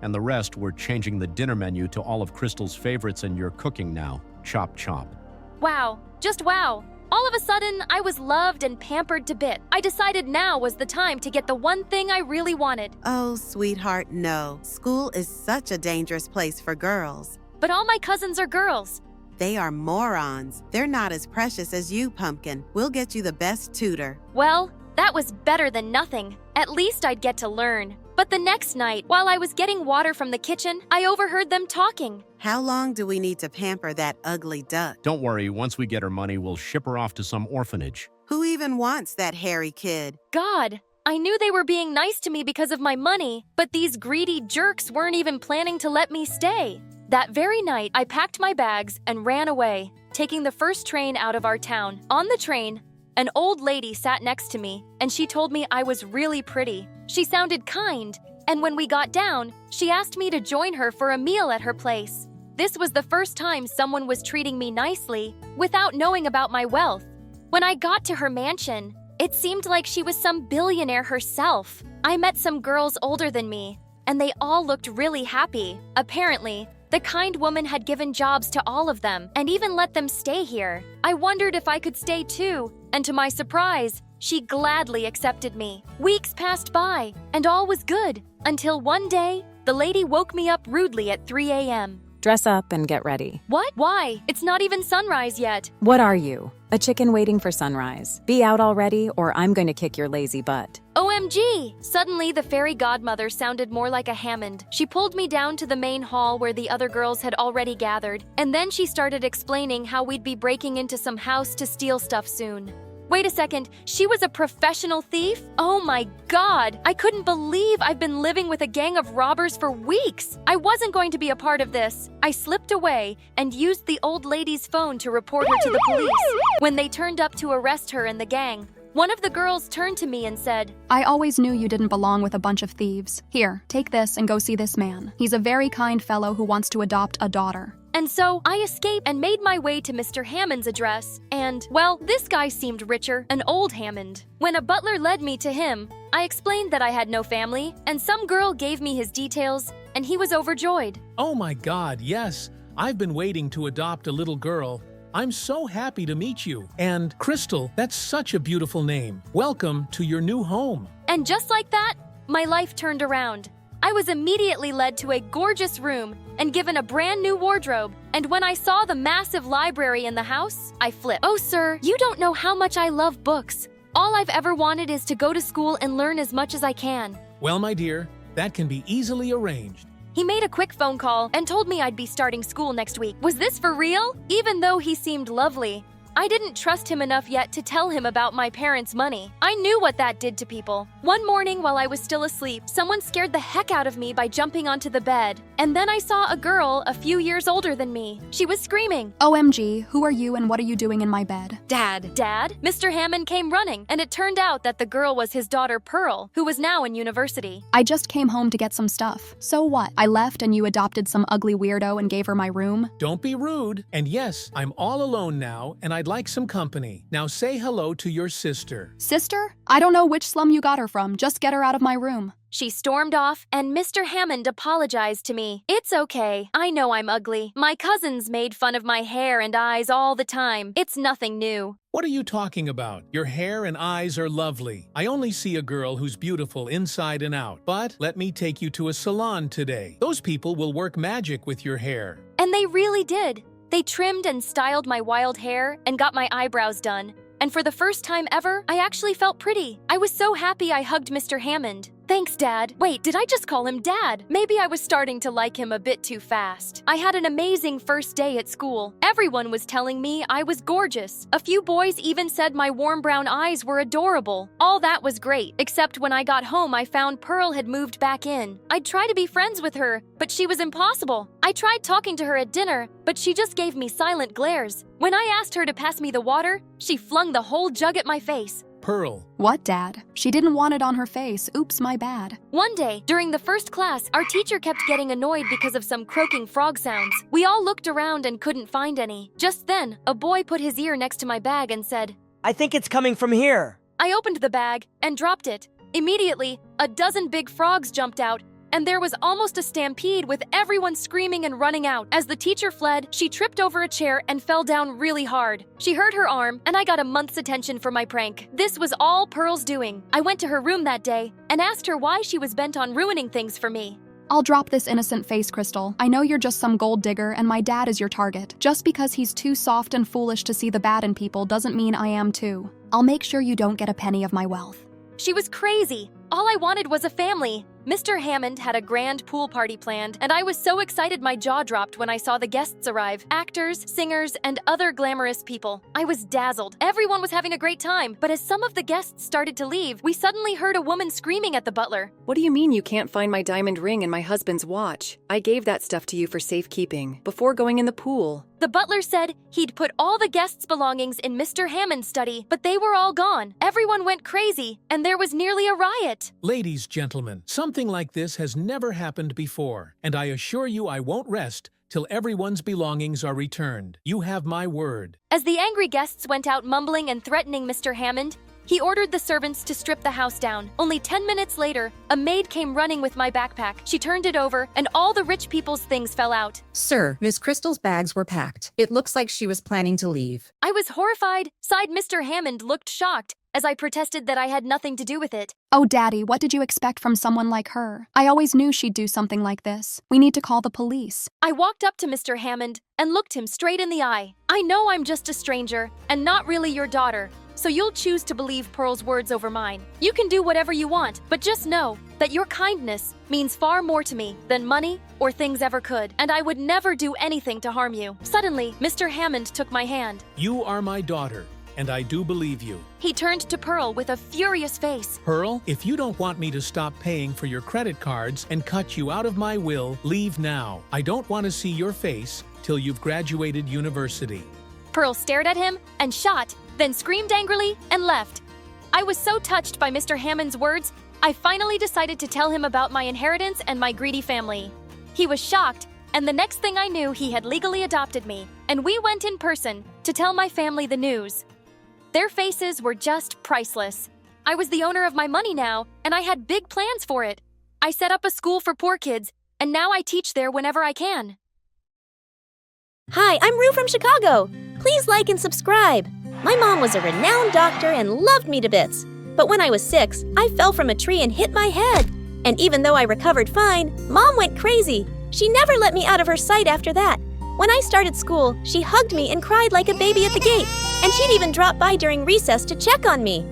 And the rest, we're changing the dinner menu to all of Crystal's favorites, and you're cooking now. Chop, chop. Wow, just wow. All of a sudden, I was loved and pampered to bit. I decided now was the time to get the one thing I really wanted. Oh, sweetheart, no. School is such a dangerous place for girls. But all my cousins are girls. They are morons. They're not as precious as you, Pumpkin. We'll get you the best tutor. Well, that was better than nothing. At least I'd get to learn. But the next night, while I was getting water from the kitchen, I overheard them talking. How long do we need to pamper that ugly duck? Don't worry, once we get her money, we'll ship her off to some orphanage. Who even wants that hairy kid? God, I knew they were being nice to me because of my money, but these greedy jerks weren't even planning to let me stay. That very night, I packed my bags and ran away, taking the first train out of our town. On the train, an old lady sat next to me, and she told me I was really pretty. She sounded kind, and when we got down, she asked me to join her for a meal at her place. This was the first time someone was treating me nicely without knowing about my wealth. When I got to her mansion, it seemed like she was some billionaire herself. I met some girls older than me, and they all looked really happy. Apparently, the kind woman had given jobs to all of them and even let them stay here. I wondered if I could stay too, and to my surprise, she gladly accepted me. Weeks passed by, and all was good, until one day, the lady woke me up rudely at 3 a.m. Dress up and get ready. What? Why? It's not even sunrise yet. What are you? A chicken waiting for sunrise. Be out already, or I'm going to kick your lazy butt. OMG! Suddenly, the fairy godmother sounded more like a Hammond. She pulled me down to the main hall where the other girls had already gathered, and then she started explaining how we'd be breaking into some house to steal stuff soon. Wait a second, she was a professional thief? Oh my God! I couldn't believe I've been living with a gang of robbers for weeks! I wasn't going to be a part of this. I slipped away and used the old lady's phone to report her to the police. When they turned up to arrest her and the gang, one of the girls turned to me and said, I always knew you didn't belong with a bunch of thieves. Here, take this and go see this man. He's a very kind fellow who wants to adopt a daughter. And so I escaped and made my way to Mr. Hammond's address, and, well, this guy seemed richer, an old Hammond. When a butler led me to him, I explained that I had no family, and some girl gave me his details, and he was overjoyed. Oh my God, yes. I've been waiting to adopt a little girl. I'm so happy to meet you. And Crystal, that's such a beautiful name. Welcome to your new home. And just like that, my life turned around. I was immediately led to a gorgeous room and given a brand new wardrobe, and when I saw the massive library in the house, I flipped. Oh, sir, you don't know how much I love books. All I've ever wanted is to go to school and learn as much as I can. Well, my dear, that can be easily arranged. He made a quick phone call and told me I'd be starting school next week. Was this for real? Even though he seemed lovely, I didn't trust him enough yet to tell him about my parents' money. I knew what that did to people. One morning while I was still asleep, someone scared the heck out of me by jumping onto the bed. And then I saw a girl a few years older than me. She was screaming. OMG, who are you and what are you doing in my bed? Dad. Dad? Mr. Hammond came running, and it turned out that the girl was his daughter Pearl, who was now in university. I just came home to get some stuff. So what? I left and you adopted some ugly weirdo and gave her my room? Don't be rude. And yes, I'm all alone now, and I'd like some company. Now say hello to your sister. Sister? I don't know which slum you got her from. Just get her out of my room. She stormed off, and Mr. Hammond apologized to me. It's okay. I know I'm ugly. My cousins made fun of my hair and eyes all the time. It's nothing new. What are you talking about? Your hair and eyes are lovely. I only see a girl who's beautiful inside and out. But let me take you to a salon today. Those people will work magic with your hair. And they really did. They trimmed and styled my wild hair and got my eyebrows done. And for the first time ever, I actually felt pretty. I was so happy I hugged Mr. Hammond. Thanks, Dad. Wait, did I just call him Dad? Maybe I was starting to like him a bit too fast. I had an amazing first day at school. Everyone was telling me I was gorgeous. A few boys even said my warm brown eyes were adorable. All that was great, except when I got home I found Pearl had moved back in. I'd try to be friends with her, but she was impossible. I tried talking to her at dinner, but she just gave me silent glares. When I asked her to pass me the water, she flung the whole jug at my face. Pearl. What, Dad? She didn't want it on her face. Oops, my bad. One day, during the first class, our teacher kept getting annoyed because of some croaking frog sounds. We all looked around and couldn't find any. Just then, a boy put his ear next to my bag and said, I think it's coming from here. I opened the bag and dropped it. Immediately, a dozen big frogs jumped out, and there was almost a stampede with everyone screaming and running out. As the teacher fled, she tripped over a chair and fell down really hard. She hurt her arm, and I got a month's attention for my prank. This was all Pearl's doing. I went to her room that day and asked her why she was bent on ruining things for me. I'll drop this innocent face, Crystal. I know you're just some gold digger and my dad is your target. Just because he's too soft and foolish to see the bad in people doesn't mean I am too. I'll make sure you don't get a penny of my wealth. She was crazy. All I wanted was a family. Mr. Hammond had a grand pool party planned, and I was so excited my jaw dropped when I saw the guests arrive. Actors, singers, and other glamorous people. I was dazzled. Everyone was having a great time, but as some of the guests started to leave, we suddenly heard a woman screaming at the butler. What do you mean you can't find my diamond ring and my husband's watch? I gave that stuff to you for safekeeping, before going in the pool. The butler said he'd put all the guests' belongings in Mr. Hammond's study, but they were all gone. Everyone went crazy, and there was nearly a riot. Ladies, gentlemen, something like this has never happened before, and I assure you I won't rest till everyone's belongings are returned. You have my word. As the angry guests went out mumbling and threatening Mr. Hammond, he ordered the servants to strip the house down. Only 10 minutes later, a maid came running with my backpack. She turned it over, and all the rich people's things fell out. Sir, Miss Crystal's bags were packed. It looks like she was planning to leave. I was horrified. Mr. Hammond looked shocked as I protested that I had nothing to do with it. Oh, Daddy, what did you expect from someone like her? I always knew she'd do something like this. We need to call the police. I walked up to Mr. Hammond and looked him straight in the eye. I know I'm just a stranger and not really your daughter, so you'll choose to believe Pearl's words over mine. You can do whatever you want, but just know that your kindness means far more to me than money or things ever could, and I would never do anything to harm you. Suddenly, Mr. Hammond took my hand. You are my daughter, and I do believe you. He turned to Pearl with a furious face. Pearl, if you don't want me to stop paying for your credit cards and cut you out of my will, leave now. I don't want to see your face till you've graduated university. Pearl stared at him and shot, then screamed angrily and left. I was so touched by Mr. Hammond's words, I finally decided to tell him about my inheritance and my greedy family. He was shocked, and the next thing I knew, he had legally adopted me, and we went in person to tell my family the news. Their faces were just priceless. I was the owner of my money now, and I had big plans for it. I set up a school for poor kids, and now I teach there whenever I can. Hi, I'm Rue from Chicago. Please like and subscribe. My mom was a renowned doctor and loved me to bits. But when I was 6, I fell from a tree and hit my head. And even though I recovered fine, Mom went crazy. She never let me out of her sight after that. When I started school, she hugged me and cried like a baby at the gate. And she'd even drop by during recess to check on me.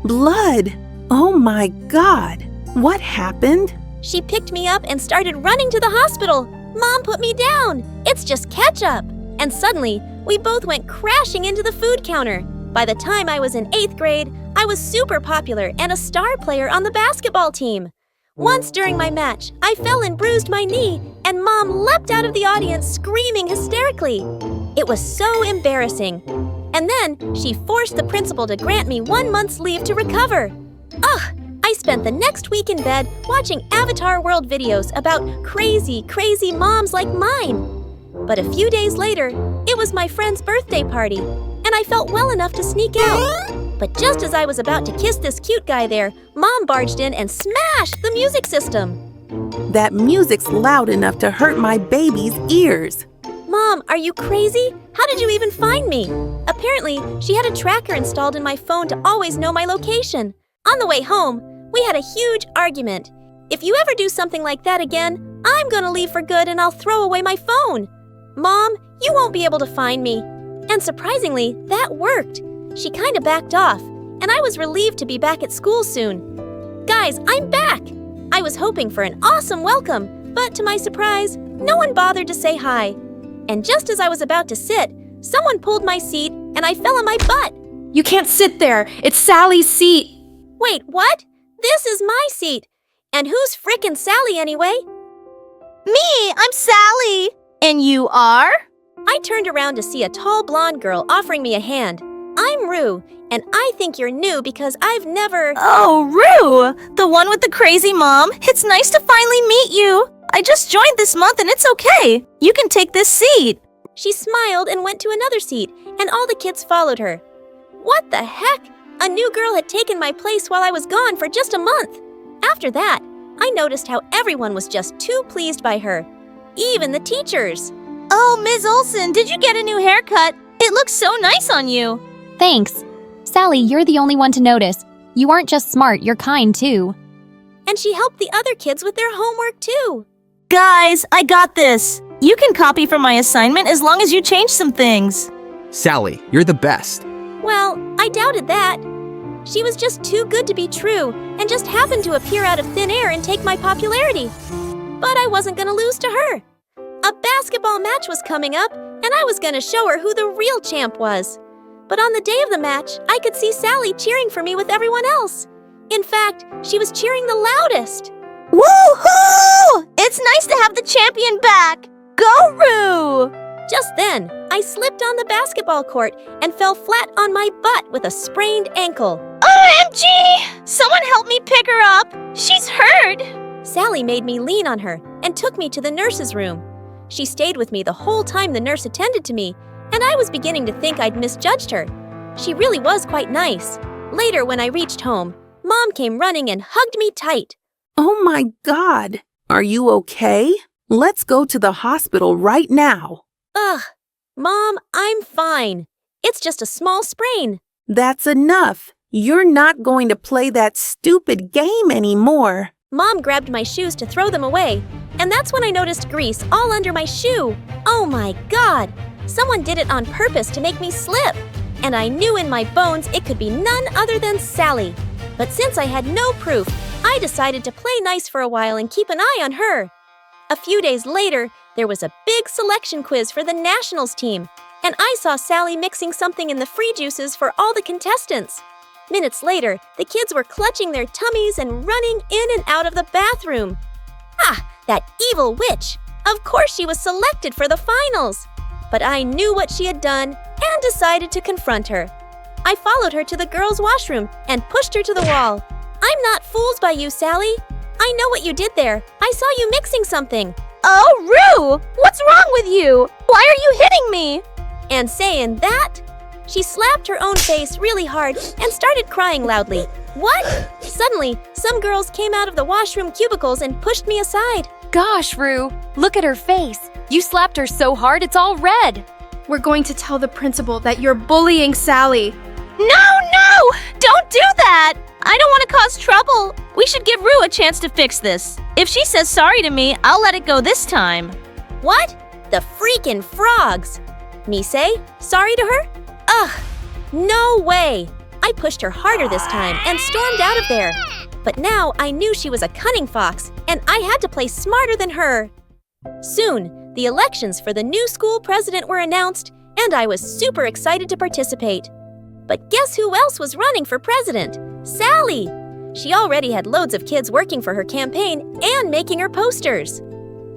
Blood! Oh my God! What happened? She picked me up and started running to the hospital. Mom put me down. It's just ketchup. And suddenly, we both went crashing into the food counter. By the time I was in 8th grade, I was super popular and a star player on the basketball team. Once during my match, I fell and bruised my knee, and Mom leapt out of the audience screaming hysterically. It was so embarrassing. And then she forced the principal to grant me 1 month's leave to recover. Ugh! I spent the next week in bed watching Avatar World videos about crazy, crazy moms like mine. But a few days later, it was my friend's birthday party, and I felt well enough to sneak out. But just as I was about to kiss this cute guy there, Mom barged in and smashed the music system. That music's loud enough to hurt my baby's ears. Mom, are you crazy? How did you even find me? Apparently, she had a tracker installed in my phone to always know my location. On the way home, we had a huge argument. If you ever do something like that again, I'm gonna leave for good and I'll throw away my phone. Mom, you won't be able to find me. And surprisingly, that worked. She kinda backed off, and I was relieved to be back at school soon. Guys, I'm back! I was hoping for an awesome welcome, but to my surprise, no one bothered to say hi. And just as I was about to sit, someone pulled my seat and I fell on my butt. You can't sit there. It's Sally's seat. Wait, what? This is my seat. And who's frickin' Sally anyway? Me, I'm Sally. And you are? I turned around to see a tall blonde girl offering me a hand. I'm Rue, and I think you're new because I've never... Oh, Rue! The one with the crazy mom. It's nice to finally meet you. I just joined this month and it's okay. You can take this seat. She smiled and went to another seat, and all the kids followed her. What the heck? A new girl had taken my place while I was gone for just a month. After that, I noticed how everyone was just too pleased by her. Even the teachers. Oh, Ms. Olson, did you get a new haircut? It looks so nice on you. Thanks. Sally, you're the only one to notice. You aren't just smart, you're kind too. And she helped the other kids with their homework too. Guys, I got this. You can copy from my assignment as long as you change some things. Sally, you're the best. Well, I doubted that. She was just too good to be true and just happened to appear out of thin air and take my popularity. But I wasn't gonna lose to her. A basketball match was coming up, and I was gonna show her who the real champ was. But on the day of the match, I could see Sally cheering for me with everyone else. In fact, she was cheering the loudest. Woohoo! It's nice to have the champion back! Go, Rue! Just then, I slipped on the basketball court and fell flat on my butt with a sprained ankle. OMG! Someone help me pick her up! She's hurt! Sally made me lean on her and took me to the nurse's room. She stayed with me the whole time the nurse attended to me, and I was beginning to think I'd misjudged her. She really was quite nice. Later, when I reached home, Mom came running and hugged me tight. Oh my God! Are you okay? Let's go to the hospital right now. Ugh, Mom, I'm fine. It's just a small sprain. That's enough. You're not going to play that stupid game anymore. Mom grabbed my shoes to throw them away, and that's when I noticed grease all under my shoe. Oh my God! Someone did it on purpose to make me slip, and I knew in my bones it could be none other than Sally. But since I had no proof, I decided to play nice for a while and keep an eye on her. A few days later, there was a big selection quiz for the nationals team, and I saw Sally mixing something in the free juices for all the contestants. Minutes later, the kids were clutching their tummies and running in and out of the bathroom. Ah, that evil witch! Of course she was selected for the finals! But I knew what she had done and decided to confront her. I followed her to the girls' washroom and pushed her to the wall. I'm not fooled by you, Sally. I know what you did there. I saw you mixing something. Oh, Rue! What's wrong with you? Why are you hitting me? And saying that, she slapped her own face really hard and started crying loudly. What? Suddenly, some girls came out of the washroom cubicles and pushed me aside. Gosh, Rue, look at her face. You slapped her so hard it's all red. We're going to tell the principal that you're bullying Sally. No! Don't do that! I don't want to cause trouble. We should give Rue a chance to fix this. If she says sorry to me, I'll let it go this time. What? The freaking frogs! Me say sorry to her? Ugh! No way! I pushed her harder this time and stormed out of there. But now I knew she was a cunning fox, and I had to play smarter than her. Soon, the elections for the new school president were announced, and I was super excited to participate. But guess who else was running for president? Sally! She already had loads of kids working for her campaign and making her posters.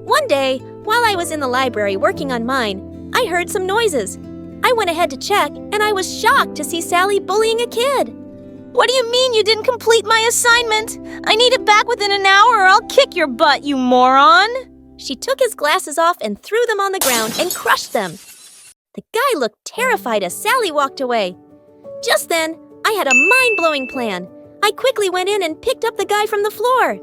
One day, while I was in the library working on mine, I heard some noises. I went ahead to check, and I was shocked to see Sally bullying a kid. What do you mean you didn't complete my assignment? I need it back within an hour or I'll kick your butt, you moron! She took his glasses off and threw them on the ground and crushed them. The guy looked terrified as Sally walked away. Just then, I had a mind-blowing plan. I quickly went in and picked up the guy from the floor.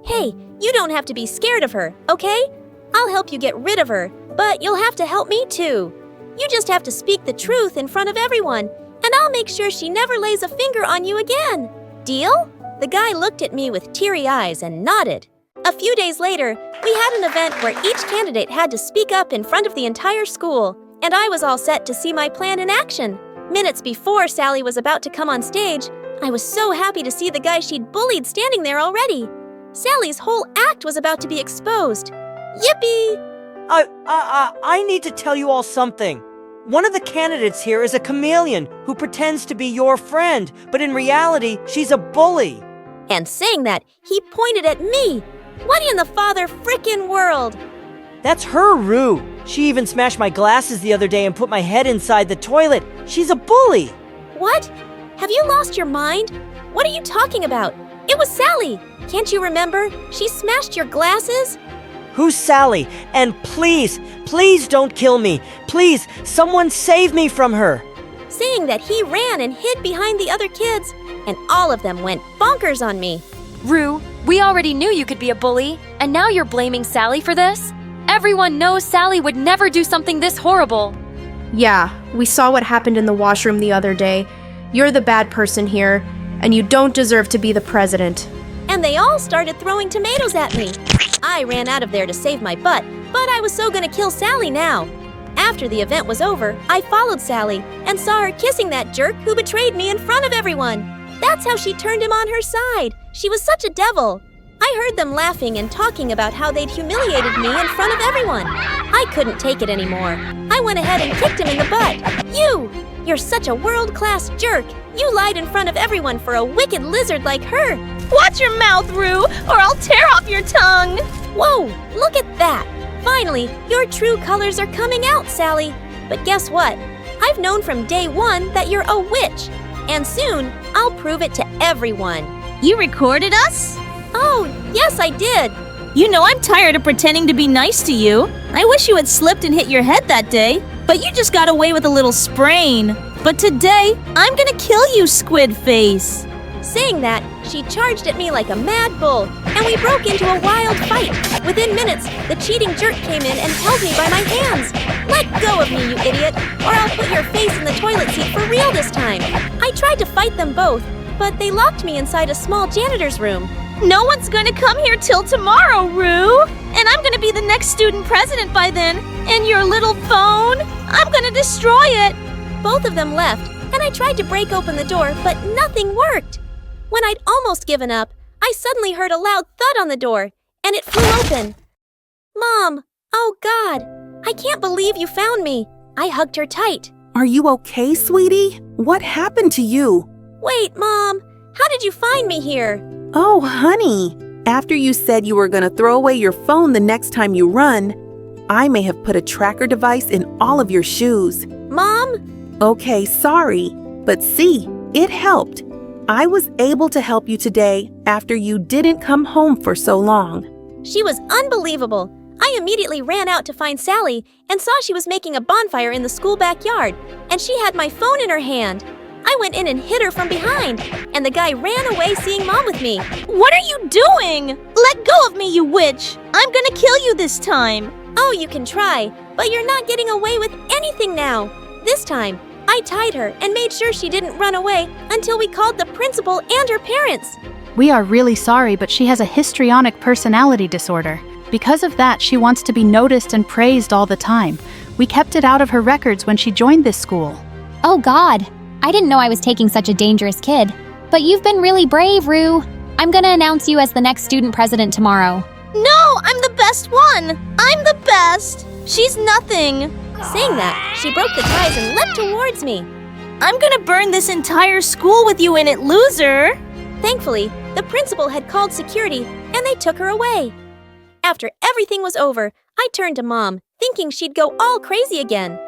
Hey, you don't have to be scared of her, okay? I'll help you get rid of her, but you'll have to help me too. You just have to speak the truth in front of everyone, and I'll make sure she never lays a finger on you again. Deal? The guy looked at me with teary eyes and nodded. A few days later, we had an event where each candidate had to speak up in front of the entire school, and I was all set to see my plan in action. Minutes before Sally was about to come on stage, I was so happy to see the guy she'd bullied standing there already. Sally's whole act was about to be exposed. Yippee! I need to tell you all something. One of the candidates here is a chameleon who pretends to be your friend, but in reality, she's a bully. And saying that, he pointed at me. What in the father frickin' world? That's her, Rue. She even smashed my glasses the other day and put my head inside the toilet. She's a bully. What? Have you lost your mind? What are you talking about? It was Sally. Can't you remember? She smashed your glasses. Who's Sally? And please, please don't kill me. Please, someone save me from her. Saying that he ran and hid behind the other kids, and all of them went bonkers on me. Rue, we already knew you could be a bully, and now you're blaming Sally for this? Everyone knows Sally would never do something this horrible. Yeah, we saw what happened in the washroom the other day. You're the bad person here, and you don't deserve to be the president. And they all started throwing tomatoes at me. I ran out of there to save my butt, but I was so gonna kill Sally now. After the event was over, I followed Sally and saw her kissing that jerk who betrayed me in front of everyone. That's how she turned him on her side. She was such a devil. I heard them laughing and talking about how they'd humiliated me in front of everyone. I couldn't take it anymore. I went ahead and kicked him in the butt. You're such a world-class jerk. You lied in front of everyone for a wicked lizard like her. Watch your mouth, Rue, or I'll tear off your tongue. Whoa, look at that. Finally, your true colors are coming out, Sally. But guess what? I've known from day one that you're a witch. And soon, I'll prove it to everyone. You recorded us? Oh, yes, I did. You know I'm tired of pretending to be nice to you. I wish you had slipped and hit your head that day, but you just got away with a little sprain. But today, I'm gonna kill you, Squid Face. Saying that, she charged at me like a mad bull, and we broke into a wild fight. Within minutes, the cheating jerk came in and held me by my hands. Let go of me, you idiot, or I'll put your face in the toilet seat for real this time. I tried to fight them both, but they locked me inside a small janitor's room. No one's gonna come here till tomorrow, Rue! And I'm gonna be the next student president by then. And your little phone, I'm gonna destroy it. Both of them left, and I tried to break open the door, but nothing worked. When I'd almost given up, I suddenly heard a loud thud on the door, and it flew open. Mom! Oh God! I can't believe you found me. I hugged her tight. Are you okay, sweetie? What happened to you? Wait, Mom! How did you find me here? Oh, honey. After you said you were going to throw away your phone the next time you run, I may have put a tracker device in all of your shoes. Mom? Okay, sorry. But see, it helped. I was able to help you today after you didn't come home for so long. She was unbelievable. I immediately ran out to find Sally and saw she was making a bonfire in the school backyard, and she had my phone in her hand. I went in and hit her from behind, and the guy ran away seeing Mom with me. What are you doing? Let go of me, you witch! I'm gonna kill you this time. Oh, you can try, but you're not getting away with anything now. This time, I tied her and made sure she didn't run away until we called the principal and her parents. We are really sorry, but she has a histrionic personality disorder. Because of that, she wants to be noticed and praised all the time. We kept it out of her records when she joined this school. Oh God, I didn't know I was taking such a dangerous kid. But you've been really brave, Rue. I'm gonna announce you as the next student president tomorrow. No, I'm the best one! I'm the best! She's nothing! Saying that, she broke the ties and leapt towards me. I'm gonna burn this entire school with you in it, loser! Thankfully, the principal had called security and they took her away. After everything was over, I turned to Mom, thinking she'd go all crazy again.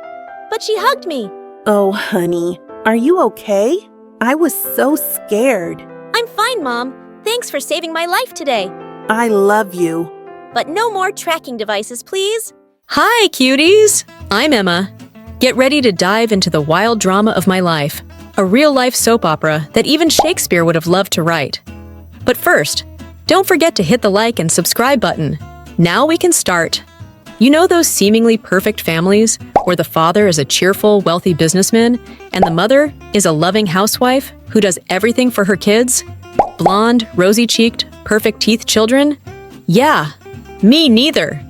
But she hugged me. Oh, honey, are you okay? I was so scared. I'm fine, Mom. Thanks for saving my life today. I love you. But no more tracking devices, please. Hi, cuties! I'm Emma. Get ready to dive into the wild drama of my life, a real-life soap opera that even Shakespeare would have loved to write. But first, don't forget to hit the like and subscribe button. Now we can start. You know those seemingly perfect families where the father is a cheerful, wealthy businessman and the mother is a loving housewife who does everything for her kids? Blonde, rosy-cheeked, perfect teeth children? Yeah, me neither.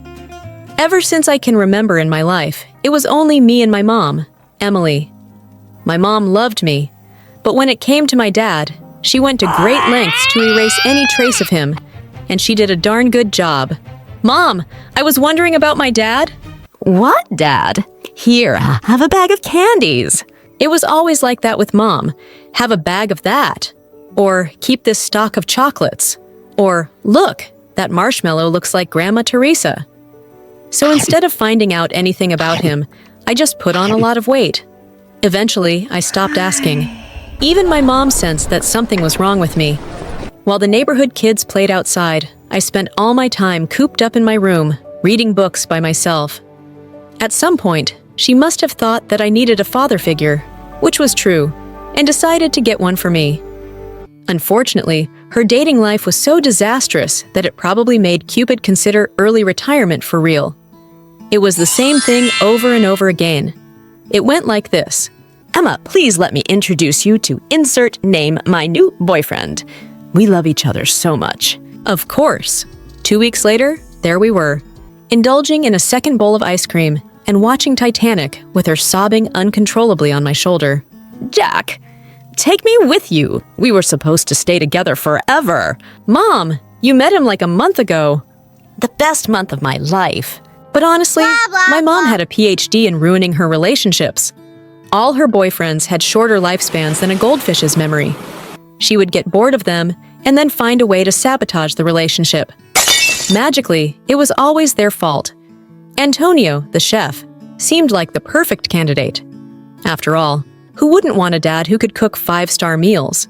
Ever since I can remember in my life, it was only me and my mom, Emily. My mom loved me, but when it came to my dad, she went to great lengths to erase any trace of him, and she did a darn good job. Mom, I was wondering about my dad. What, Dad? Here, have a bag of candies. It was always like that with Mom. Have a bag of that. Or keep this stock of chocolates. Or look, that marshmallow looks like Grandma Teresa. So instead of finding out anything about him, I just put on a lot of weight. Eventually, I stopped asking. Even my mom sensed that something was wrong with me. While the neighborhood kids played outside, I spent all my time cooped up in my room, reading books by myself. At some point, she must have thought that I needed a father figure, which was true, and decided to get one for me. Unfortunately, her dating life was so disastrous that it probably made Cupid consider early retirement for real. It was the same thing over and over again. It went like this. Emma, please let me introduce you to insert name my new boyfriend. We love each other so much. Of course. 2 weeks later, there we were, indulging in a second bowl of ice cream and watching Titanic with her sobbing uncontrollably on my shoulder. Jack, take me with you. We were supposed to stay together forever. Mom, you met him like a month ago. The best month of my life. But honestly, my mom had a PhD in ruining her relationships. All her boyfriends had shorter lifespans than a goldfish's memory. She would get bored of them and then find a way to sabotage the relationship. Magically, it was always their fault. Antonio, the chef, seemed like the perfect candidate. After all, who wouldn't want a dad who could cook 5-star meals?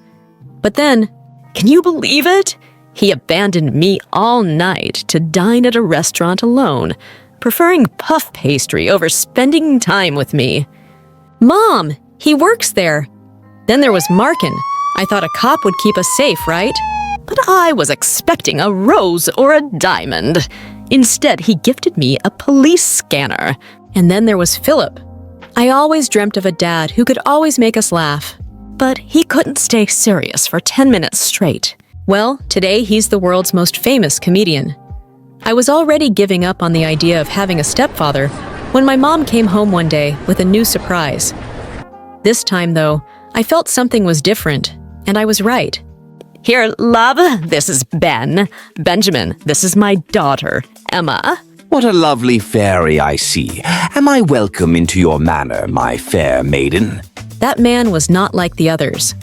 But then, can you believe it? He abandoned me all night to dine at a restaurant alone, preferring puff pastry over spending time with me. Mom, he works there. Then there was Markin. I thought a cop would keep us safe, right? But I was expecting a rose or a diamond. Instead, he gifted me a police scanner. And then there was Philip. I always dreamt of a dad who could always make us laugh. But he couldn't stay serious for 10 minutes straight. Well, today he's the world's most famous comedian. I was already giving up on the idea of having a stepfather when my mom came home one day with a new surprise. This time, though, I felt something was different, and I was right. Here, love, this is Ben. Benjamin, this is my daughter, Emma. What a lovely fairy I see. Am I welcome into your manor, my fair maiden? That man was not like the others.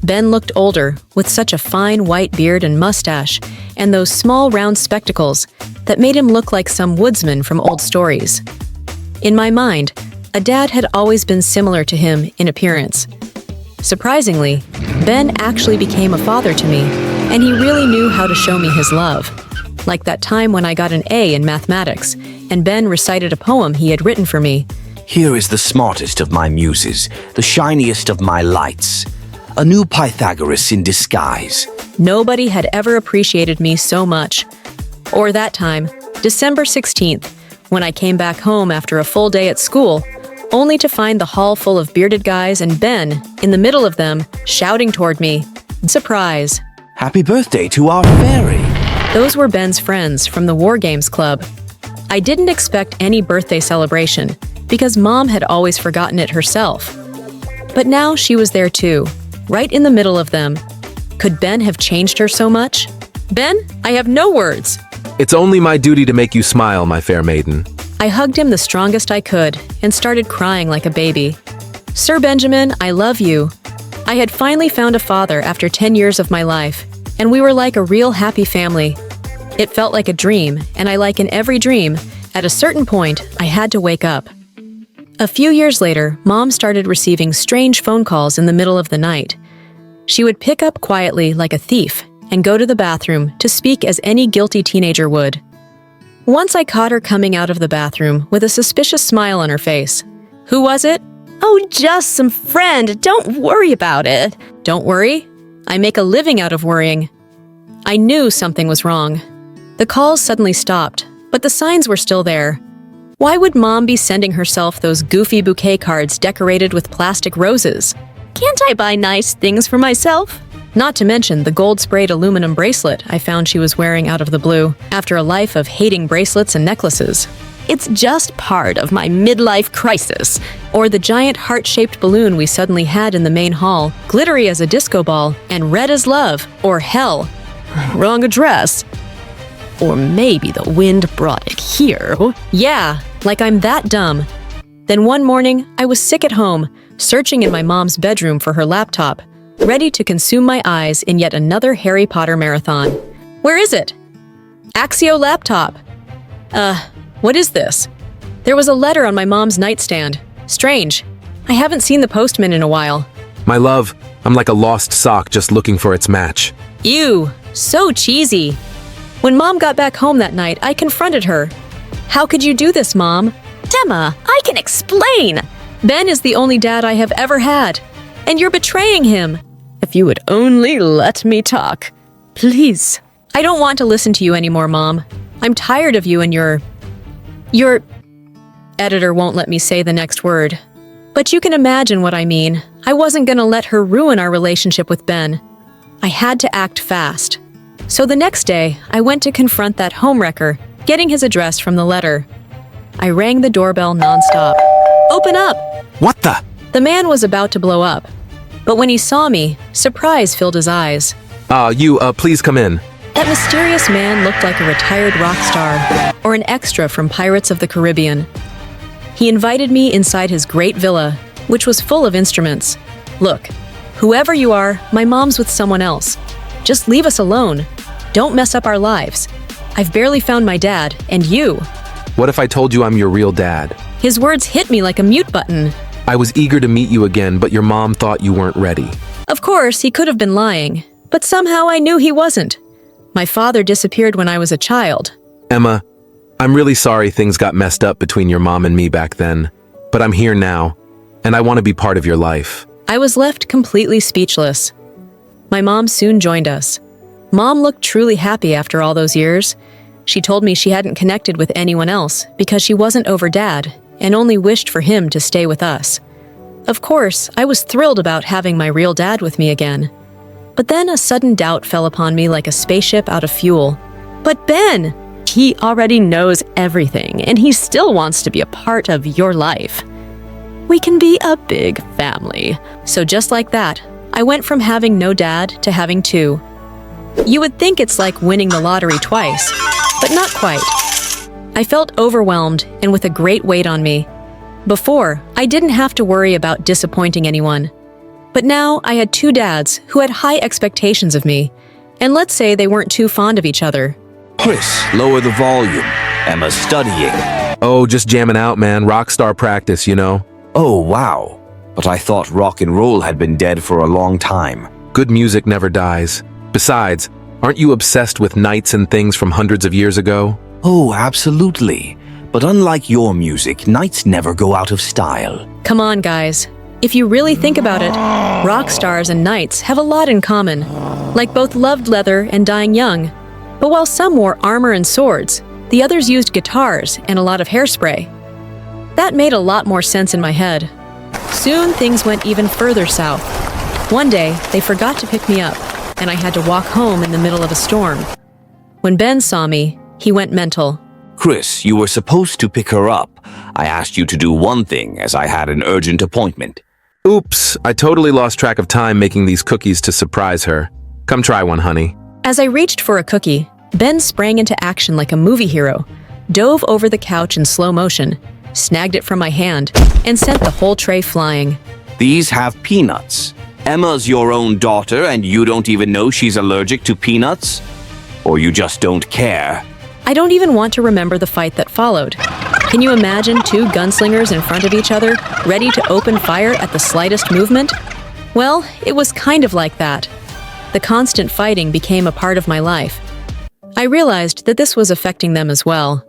Ben looked older, with such a fine white beard and mustache, and those small round spectacles that made him look like some woodsman from old stories. In my mind, a dad had always been similar to him in appearance. Surprisingly, Ben actually became a father to me, and he really knew how to show me his love. Like that time when I got an A in mathematics, and Ben recited a poem he had written for me. Here is the smartest of my muses, the shiniest of my lights. A new Pythagoras in disguise. Nobody had ever appreciated me so much. Or that time, December 16th, when I came back home after a full day at school, only to find the hall full of bearded guys and Ben, in the middle of them, shouting toward me. Surprise. Happy birthday to our fairy. Those were Ben's friends from the War Games Club. I didn't expect any birthday celebration, because Mom had always forgotten it herself. But now she was there too, right in the middle of them. Could Ben have changed her so much? Ben, I have no words. It's only my duty to make you smile, my fair maiden. I hugged him the strongest I could and started crying like a baby. Sir Benjamin, I love you. I had finally found a father after 10 years of my life, and we were like a real happy family. It felt like a dream, and like in every dream, at a certain point, I had to wake up. A few years later, Mom started receiving strange phone calls in the middle of the night. She would pick up quietly like a thief and go to the bathroom to speak as any guilty teenager would. Once I caught her coming out of the bathroom with a suspicious smile on her face. Who was it? Oh, just some friend. Don't worry about it. Don't worry. I make a living out of worrying. I knew something was wrong. The calls suddenly stopped, but the signs were still there. Why would Mom be sending herself those goofy bouquet cards decorated with plastic roses? Can't I buy nice things for myself? Not to mention the gold-sprayed aluminum bracelet I found she was wearing out of the blue after a life of hating bracelets and necklaces. It's just part of my midlife crisis. Or the giant heart-shaped balloon we suddenly had in the main hall, glittery as a disco ball and red as love, or hell. Wrong address. Or maybe the wind brought it here. Yeah, like I'm that dumb. Then one morning, I was sick at home, searching in my mom's bedroom for her laptop, ready to consume my eyes in yet another Harry Potter marathon. Where is it? Axio laptop. What is this? There was a letter on my mom's nightstand. Strange. I haven't seen the postman in a while. My love, I'm like a lost sock just looking for its match. Ew, so cheesy. When Mom got back home that night, I confronted her. How could you do this, Mom? Emma, I can explain. Ben is the only dad I have ever had, and you're betraying him. If you would only let me talk. Please. I don't want to listen to you anymore, Mom. I'm tired of you and your editor won't let me say the next word. But you can imagine what I mean. I wasn't gonna let her ruin our relationship with Ben. I had to act fast. So the next day, I went to confront that homewrecker, getting his address from the letter. I rang the doorbell nonstop. Open up! What the? The man was about to blow up. But when he saw me, surprise filled his eyes. Please come in. That mysterious man looked like a retired rock star, or an extra from Pirates of the Caribbean. He invited me inside his great villa, which was full of instruments. Look, whoever you are, my mom's with someone else. Just leave us alone. Don't mess up our lives. I've barely found my dad, and you. What if I told you I'm your real dad? His words hit me like a mute button. I was eager to meet you again, but your mom thought you weren't ready. Of course, he could have been lying, but somehow I knew he wasn't. My father disappeared when I was a child. Emma, I'm really sorry things got messed up between your mom and me back then, but I'm here now, and I want to be part of your life. I was left completely speechless. My mom soon joined us. Mom looked truly happy after all those years. She told me she hadn't connected with anyone else because she wasn't over Dad and only wished for him to stay with us. Of course, I was thrilled about having my real dad with me again. But then a sudden doubt fell upon me like a spaceship out of fuel. But Ben! He already knows everything, and he still wants to be a part of your life. We can be a big family. So just like that, I went from having no dad to having two. You would think it's like winning the lottery twice, but not quite. I felt overwhelmed and with a great weight on me. Before, I didn't have to worry about disappointing anyone. But now I had two dads who had high expectations of me, and let's say they weren't too fond of each other. Chris, lower the volume. Emma's studying. Oh, just jamming out, man. Rockstar practice, you know. Oh, wow. But I thought rock and roll had been dead for a long time. Good music never dies. Besides, aren't you obsessed with knights and things from hundreds of years ago? Oh, absolutely. But unlike your music, knights never go out of style. Come on, guys. If you really think about it, rock stars and knights have a lot in common, like both loved leather and dying young. But while some wore armor and swords, the others used guitars and a lot of hairspray. That made a lot more sense in my head. Soon things went even further south. One day, they forgot to pick me up, and I had to walk home in the middle of a storm. When Ben saw me, he went mental. Chris, you were supposed to pick her up. I asked you to do one thing as I had an urgent appointment. Oops, I totally lost track of time making these cookies to surprise her. Come try one, honey. As I reached for a cookie, Ben sprang into action like a movie hero, dove over the couch in slow motion, snagged it from my hand, and sent the whole tray flying. These have peanuts. Emma's your own daughter and you don't even know she's allergic to peanuts? Or you just don't care? I don't even want to remember the fight that followed. Can you imagine two gunslingers in front of each other, ready to open fire at the slightest movement? Well, it was kind of like that. The constant fighting became a part of my life. I realized that this was affecting them as well.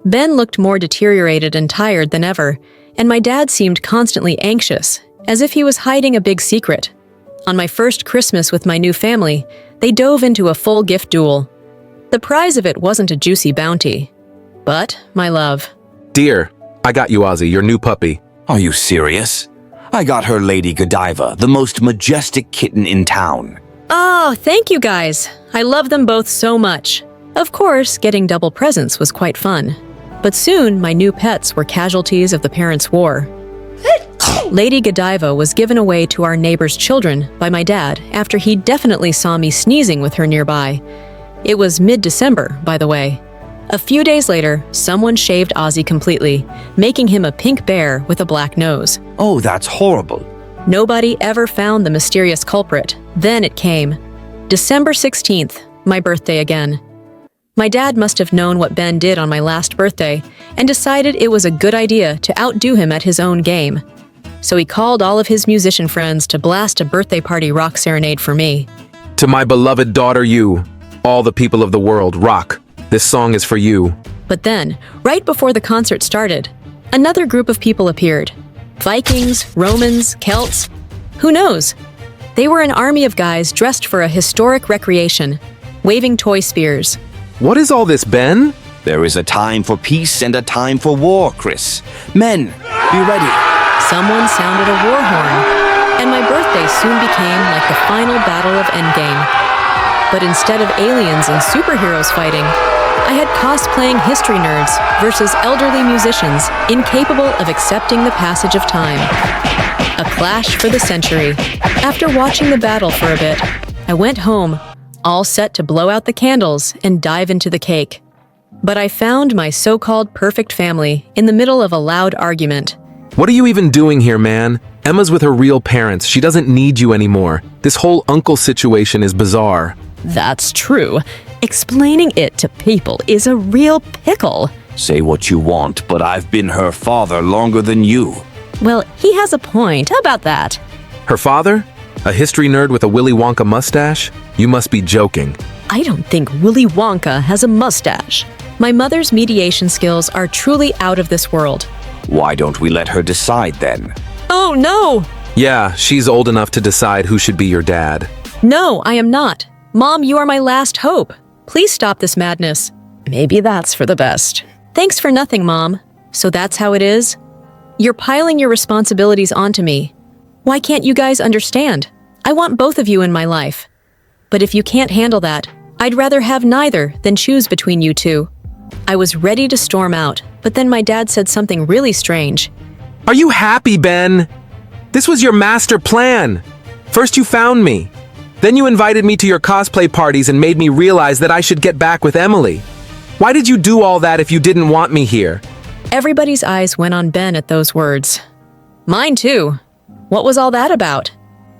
Ben looked more deteriorated and tired than ever, and my dad seemed constantly anxious, as if he was hiding a big secret. On my first Christmas with my new family, they dove into a full gift duel. The prize of it wasn't a juicy bounty, but my love. Dear, I got you Ozzy, your new puppy. Are you serious? I got her Lady Godiva, the most majestic kitten in town. Oh, thank you guys. I love them both so much. Of course, getting double presents was quite fun. But soon, my new pets were casualties of the parents' war. Lady Godiva was given away to our neighbor's children by my dad after he definitely saw me sneezing with her nearby. It was mid-December, by the way. A few days later, someone shaved Ozzy completely, making him a pink bear with a black nose. Oh, that's horrible. Nobody ever found the mysterious culprit. Then it came. December 16th, my birthday again. My dad must have known what Ben did on my last birthday and decided it was a good idea to outdo him at his own game. So he called all of his musician friends to blast a birthday party rock serenade for me. To my beloved daughter, you, all the people of the world, rock. This song is for you. But then, right before the concert started, another group of people appeared. Vikings, Romans, Celts. Who knows? They were an army of guys dressed for a historic recreation, waving toy spears. What is all this, Ben? There is a time for peace and a time for war, Chris. Men, be ready. Someone sounded a war horn, and my birthday soon became like the final battle of Endgame. But instead of aliens and superheroes fighting, I had cosplaying history nerds versus elderly musicians incapable of accepting the passage of time. A clash for the century. After watching the battle for a bit, I went home, all set to blow out the candles and dive into the cake. But I found my so-called perfect family in the middle of a loud argument. What are you even doing here, man? Emma's with her real parents. She doesn't need you anymore. This whole uncle situation is bizarre. That's true. Explaining it to people is a real pickle. Say what you want, but I've been her father longer than you. Well, he has a point. How about that? Her father? A history nerd with a Willy Wonka mustache? You must be joking. I don't think Willy Wonka has a mustache. My mother's mediation skills are truly out of this world. Why don't we let her decide then? Oh, no! Yeah, she's old enough to decide who should be your dad. No, I am not. Mom, you are my last hope. Please stop this madness. Maybe that's for the best. Thanks for nothing, Mom. So that's how it is? You're piling your responsibilities onto me. Why can't you guys understand? I want both of you in my life. But if you can't handle that, I'd rather have neither than choose between you two. I was ready to storm out, but then my dad said something really strange. Are you happy, Ben? This was your master plan. First you found me. Then you invited me to your cosplay parties and made me realize that I should get back with Emily. Why did you do all that if you didn't want me here? Everybody's eyes went on Ben at those words. Mine too. What was all that about?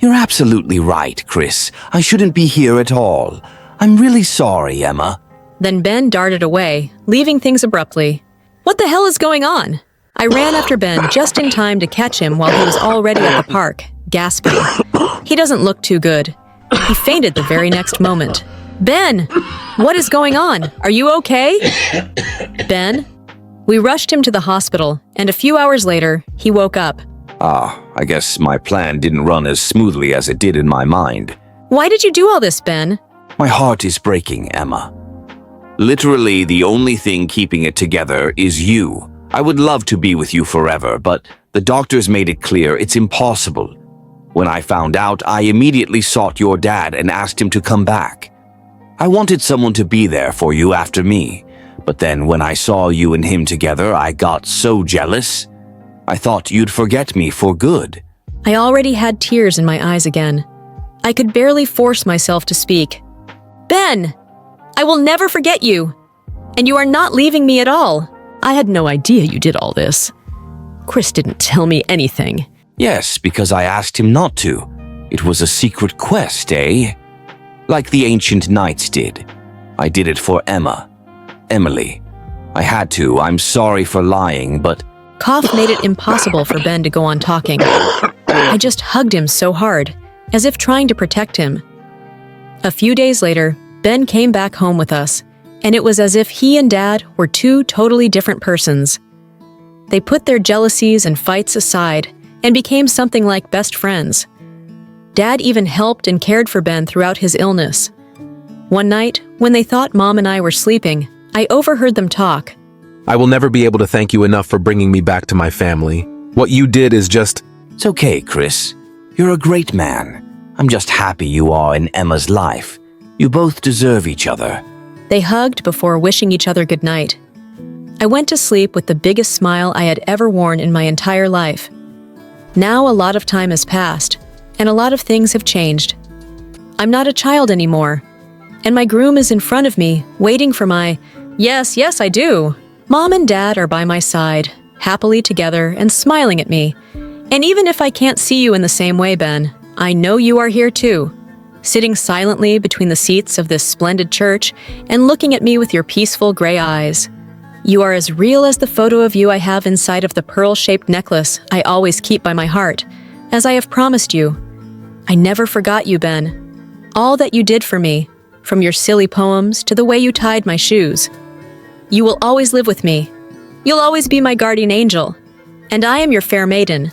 You're absolutely right, Chris. I shouldn't be here at all. I'm really sorry, Emma. Then Ben darted away, leaving things abruptly. What the hell is going on? I ran after Ben just in time to catch him while he was already at the park, gasping. He doesn't look too good. He fainted the very next moment. Ben! What is going on? Are you okay? Ben? We rushed him to the hospital, and a few hours later, he woke up. I guess my plan didn't run as smoothly as it did in my mind. Why did you do all this, Ben? My heart is breaking, Emma. Literally, the only thing keeping it together is you. I would love to be with you forever, but the doctors made it clear it's impossible. When I found out, I immediately sought your dad and asked him to come back. I wanted someone to be there for you after me, but then when I saw you and him together, I got so jealous. I thought you'd forget me for good. I already had tears in my eyes again. I could barely force myself to speak. Ben! I will never forget you. And you are not leaving me at all. I had no idea you did all this. Chris didn't tell me anything. Yes, because I asked him not to. It was a secret quest, eh? Like the ancient knights did. I did it for Emily. I had to. I'm sorry for lying, but... Cough made it impossible for Ben to go on talking. I just hugged him so hard, as if trying to protect him. A few days later, Ben came back home with us, and it was as if he and Dad were two totally different persons. They put their jealousies and fights aside and became something like best friends. Dad even helped and cared for Ben throughout his illness. One night, when they thought Mom and I were sleeping, I overheard them talk. I will never be able to thank you enough for bringing me back to my family. What you did is just... It's okay, Chris. You're a great man. I'm just happy you are in Emma's life. You both deserve each other. They hugged before wishing each other goodnight. I went to sleep with the biggest smile I had ever worn in my entire life. Now a lot of time has passed, and a lot of things have changed. I'm not a child anymore, and my groom is in front of me, waiting for my, yes, I do. Mom and Dad are by my side, happily together and smiling at me. And even if I can't see you in the same way, Ben, I know you are here too, sitting silently between the seats of this splendid church and looking at me with your peaceful gray eyes. You are as real as the photo of you I have inside of the pearl-shaped necklace I always keep by my heart, as I have promised you. I never forgot you, Ben. All that you did for me, from your silly poems to the way you tied my shoes. You will always live with me. You'll always be my guardian angel. And I am your fair maiden,